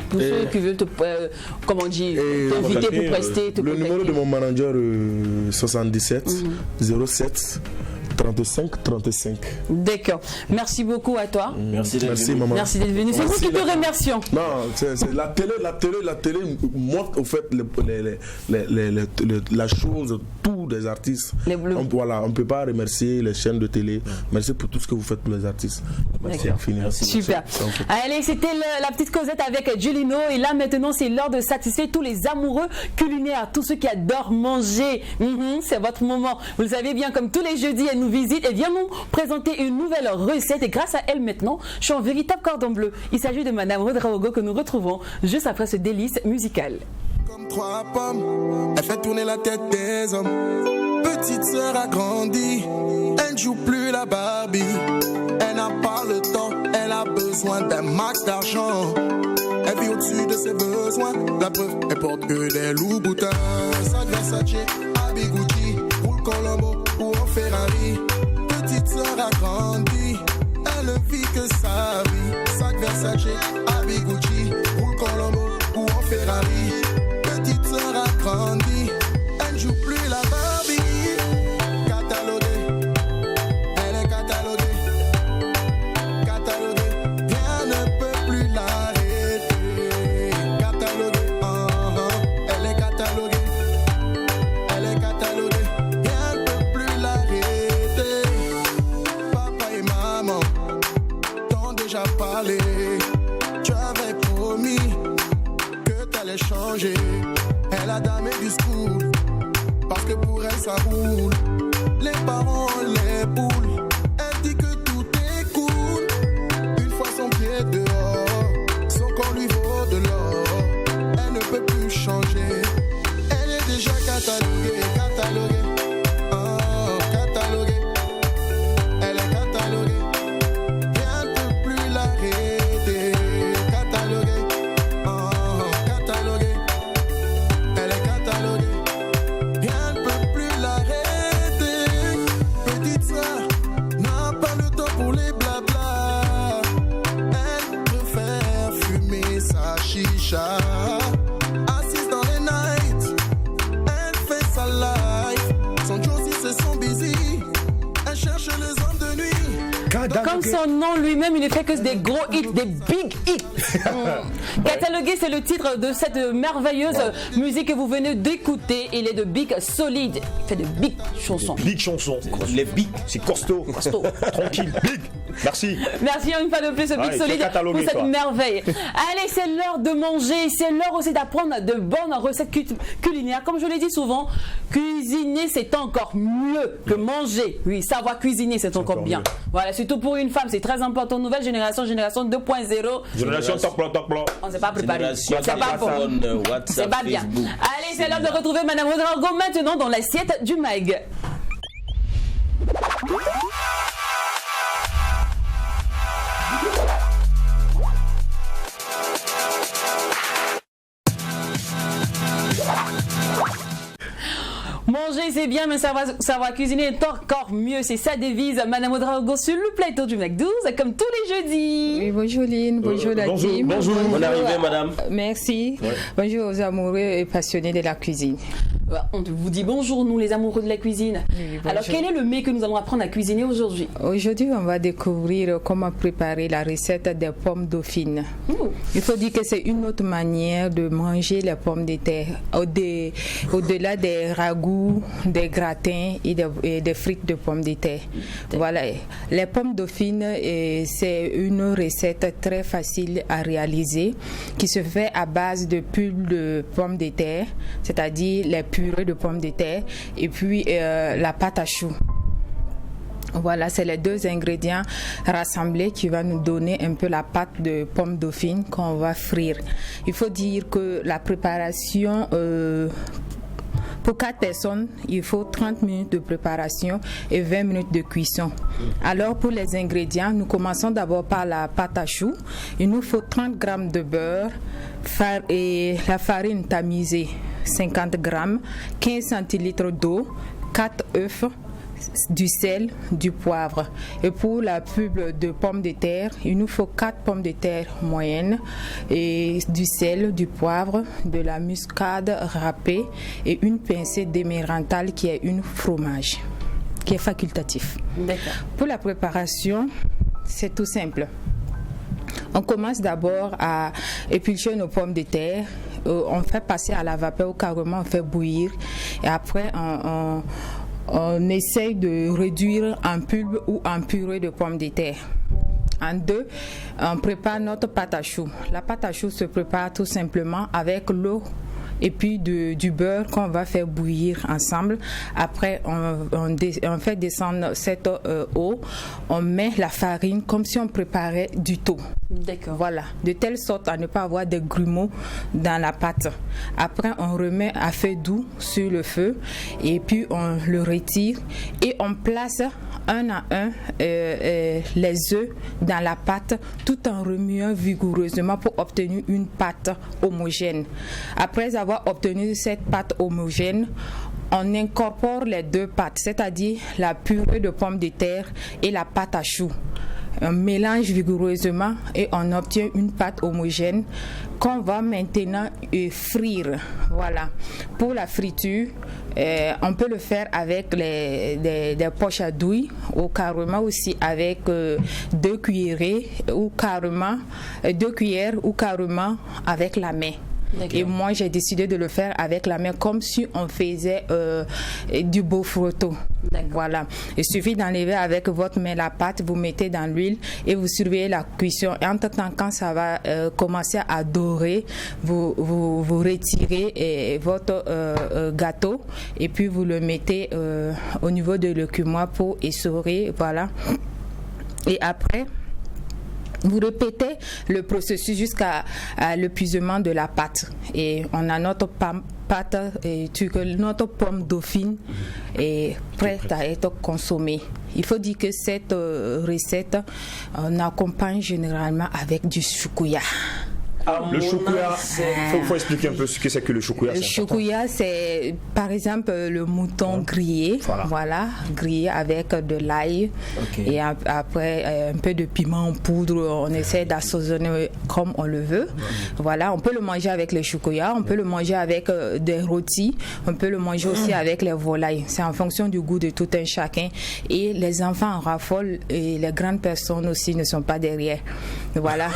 Pour ceux qui veulent t'inviter pour prester. Le numéro de mon manager 77 07 35 35. D'accord. Merci beaucoup à toi. Merci maman. Merci d'être venu. C'est nous qui te remercions. Non, c'est la télé montre au fait la chose, tous des artistes. On ne peut pas remercier les chaînes de télé. Merci pour tout ce que vous faites pour les artistes. Merci infiniment. Super. Allez, c'était la petite causette avec Julino. Et là maintenant, c'est l'heure de satisfaire tous les amoureux culinaires, tous ceux qui adorent manger. C'est votre moment. Vous le savez bien, comme tous les jeudis, elle nous visite et vient nous présenter une nouvelle recette. Et grâce à elle maintenant, je suis en véritable cordon bleu. Il s'agit de Madame Rodraogo que nous retrouvons juste après ce délice musical. Comme 3 pommes, elle fait tourner la tête des hommes. Petite sœur a grandi, elle ne joue plus la Barbie. Elle n'a pas le temps, elle a besoin d'un max d'argent. Elle vit au-dessus de ses besoins, la preuve, elle porte que des loups-boutins. Sac Versace, habit Gucci, roule Colombo ou en Ferrari. Petite sœur a grandi, elle ne vit que sa vie. Sac Versace, habit Gucci, ça roule. Les parents, les boules. Elle dit que tout est cool. Une fois son pied dehors, son corps lui vaut de l'or. Elle ne peut plus changer. Elle est déjà cataloguée, cataloguée. Oh, cataloguée. Elle est cataloguée. Rien ne peut plus l'arrêter. Cataloguée. Oh, cataloguée. Elle est cataloguée. Rien ne peut plus l'arrêter. Petite sœur n'a pas le temps pour les blabla. Elle préfère fumer sa chicha. Assise dans les nights, elle fait sa life. Son Josie c'est son busy. Elle cherche les hommes de nuit. Comme son nom lui-même, il ne fait que des gros hits, des big hits. Catalogué, c'est le titre de cette merveilleuse musique que vous venez d'écouter. Il est de Big Solid. Il fait de big chansons. Big chanson. Les big. C'est costaud. Costaud. Tranquille. Big. Merci. Merci une fois de plus, Big il faut Solid, cataloguer, pour cette toi. merveille. Allez, c'est l'heure de manger. C'est l'heure aussi d'apprendre de bonnes recettes culinaires. Comme je l'ai dit souvent, cuisiner, c'est encore mieux que manger. Oui, savoir cuisiner, c'est encore bien. Voilà, surtout pour une femme, c'est très important. Nouvelle génération 2.0. Génération top plan. On ne s'est pas préparé. Génération C'est pas bon. téléphone, WhatsApp, C'est pas bien. Facebook. Allez, c'est l'heure de retrouver Madame Ouedraogo maintenant dans l'assiette du MAG. Manger c'est bien, mais savoir cuisiner est encore mieux. C'est sa devise, Madame Ouedraogo, sur le plateau du McDo, comme tous les jeudis. Oui, bonjour Lynn, bonjour la team. Bonjour, bonne arrivée madame. Merci. Ouais. Bonjour aux amoureux et passionnés de la cuisine. On vous dit bonjour, nous les amoureux de la cuisine. Oui, alors quel est le mets que nous allons apprendre à cuisiner aujourd'hui? Aujourd'hui, on va découvrir comment préparer la recette des pommes dauphines. Il faut dire que c'est une autre manière de manger les pommes de terre. Au-delà des ragoûts, des gratins et des frites de pommes de terre. Voilà. Les pommes dauphines, c'est une recette très facile à réaliser qui se fait à base de pulpe de pommes de terre, c'est-à-dire les purée de pommes de terre et puis la pâte à choux. Voilà, c'est les deux ingrédients rassemblés qui vont nous donner un peu la pâte de pommes dauphines qu'on va frire. Il faut dire que la préparation pour 4 personnes, il faut 30 minutes de préparation et 20 minutes de cuisson. Alors pour les ingrédients, nous commençons d'abord par la pâte à choux. Il nous faut 30 g de beurre et la farine tamisée 50 g, 15 centilitres d'eau, 4 œufs, du sel, du poivre. Et pour la pulpe de pommes de terre, il nous faut 4 pommes de terre moyennes et du sel, du poivre, de la muscade râpée et une pincée d'emmental qui est un fromage qui est facultatif. D'accord. Pour la préparation, c'est tout simple. On commence d'abord à éplucher nos pommes de terre. On fait passer à la vapeur ou carrément on fait bouillir. Et après, on essaye de réduire en pulpe ou en purée de pommes de terre. En deux, on prépare notre pâte à choux. La pâte à choux se prépare tout simplement avec l'eau et puis du beurre qu'on va faire bouillir ensemble. Après, on fait descendre cette eau, on met la farine comme si on préparait du thon. D'accord. Voilà, de telle sorte à ne pas avoir de grumeaux dans la pâte. Après, on remet à feu doux sur le feu et puis on le retire et on place un à un les œufs dans la pâte tout en remuant vigoureusement pour obtenir une pâte homogène. Après avoir obtenu cette pâte homogène, on incorpore les deux pâtes, c'est-à-dire la purée de pommes de terre et la pâte à choux. On mélange vigoureusement et on obtient une pâte homogène qu'on va maintenant frire. Voilà. Pour la friture, on peut le faire avec des poches à douille ou carrément aussi avec 2 cuillères ou carrément avec la main. Et moi, j'ai décidé de le faire avec la main, comme si on faisait du bofroto. Voilà. Il suffit d'enlever avec votre main la pâte, vous mettez dans l'huile et vous surveillez la cuisson. Et entre-temps, quand ça va commencer à dorer, vous retirez votre gâteau et puis vous le mettez au niveau de l'écumoire pour essorer. Voilà. Et après, vous répétez le processus jusqu'à l'épuisement de la pâte. Et on a notre pâte, notre pomme dauphine est prête à être consommée. Il faut dire que cette recette, on accompagne généralement avec du choukouya. Le choukouya, faut expliquer un peu ce que c'est que le choukouya. Le choukouya, c'est par exemple le mouton grillé, voilà, grillé avec de l'ail et après un peu de piment en poudre. On essaie d'assaisonner comme on le veut. Voilà, on peut le manger avec le choukouya, on peut le manger avec des rôtis, on peut le manger aussi avec les volailles. C'est en fonction du goût de tout un chacun. Et les enfants en raffolent et les grandes personnes aussi ne sont pas derrière. Voilà.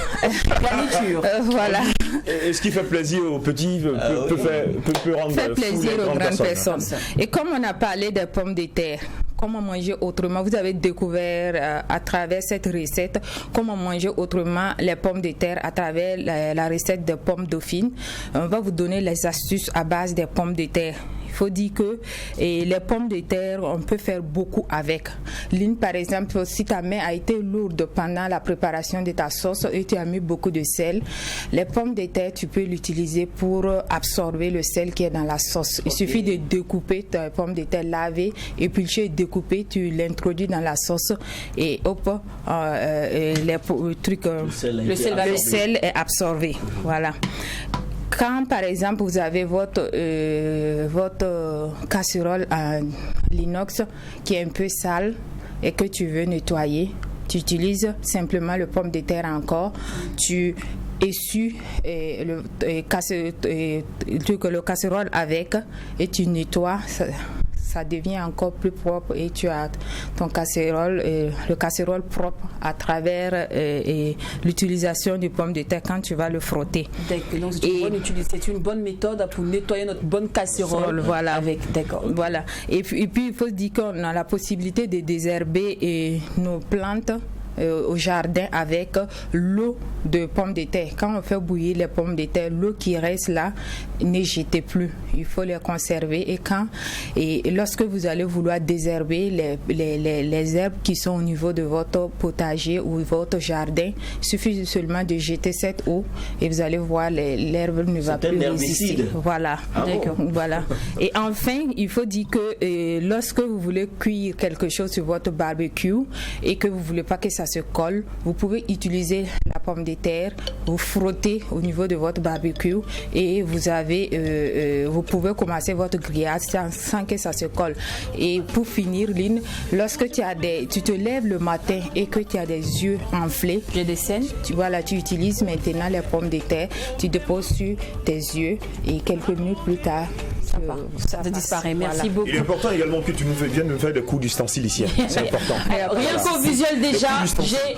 Garniture. Voilà. Et ce qui fait plaisir aux petits peut rendre fait plaisir aux grandes personnes. Et comme on a parlé des pommes de terre, comment manger autrement, vous avez découvert à travers cette recette comment manger autrement les pommes de terre à travers la recette des pommes dauphines. On va vous donner les astuces à base des pommes de terre. Il faut dire que les pommes de terre, on peut faire beaucoup avec. Lynn, par exemple, si ta main a été lourde pendant la préparation de ta sauce et tu as mis beaucoup de sel, les pommes de terre, tu peux l'utiliser pour absorber le sel qui est dans la sauce. Il suffit de découper ta pomme de terre, laver, éplucher, découper, tu l'introduis dans la sauce et hop, le sel est absorbé. Voilà. Quand par exemple vous avez votre casserole en inox qui est un peu sale et que tu veux nettoyer, tu utilises simplement le pomme de terre encore, tu essuies le casserole avec et tu nettoies. Ça devient encore plus propre et tu as ton casserole, le casserole propre à travers l'utilisation du pomme de terre quand tu vas le frotter. Donc c'est une bonne méthode pour nettoyer notre bonne casserole. Voilà. Voilà. Et puis il faut se dire qu'on a la possibilité de désherber nos plantes au jardin avec l'eau de pommes de terre. Quand on fait bouillir les pommes de terre, l'eau qui reste là, ne jetez plus. Il faut les conserver et lorsque vous allez vouloir désherber les herbes qui sont au niveau de votre potager ou votre jardin, il suffit seulement de jeter cette eau et vous allez voir l'herbe ne va plus résister. Voilà. Voilà. Et enfin, il faut dire que lorsque vous voulez cuire quelque chose sur votre barbecue et que vous voulez pas que ça se colle, vous pouvez utiliser la pomme de terre, vous frottez au niveau de votre barbecue et vous pouvez commencer votre grillade sans que ça se colle. Et pour finir, Lynn, lorsque tu te lèves le matin et que tu as des yeux enflés, j'ai des scènes, tu utilises maintenant les pommes de terre, tu déposes sur tes yeux et quelques minutes plus tard, ça disparaît. Merci beaucoup. Il est important également que tu viennes nous faire des coups d'ustensiles ici. C'est important. Rien qu'au visuel déjà, j'ai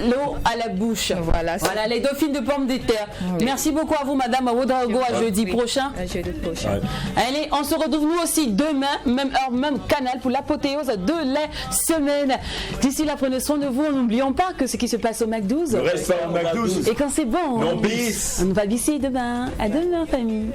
l'eau à la bouche. Voilà, les dauphines de pommes de terre. Oui. Merci beaucoup à vous, Madame Ouedraogo. À jeudi prochain. Allez, on se retrouve nous aussi demain, même heure, même canal pour l'apothéose de la semaine. D'ici là, prenez soin de vous. N'oublions pas que ce qui se passe au McDouze. Le reste au McDouze. Et quand c'est bon, on va visser demain. À demain, famille.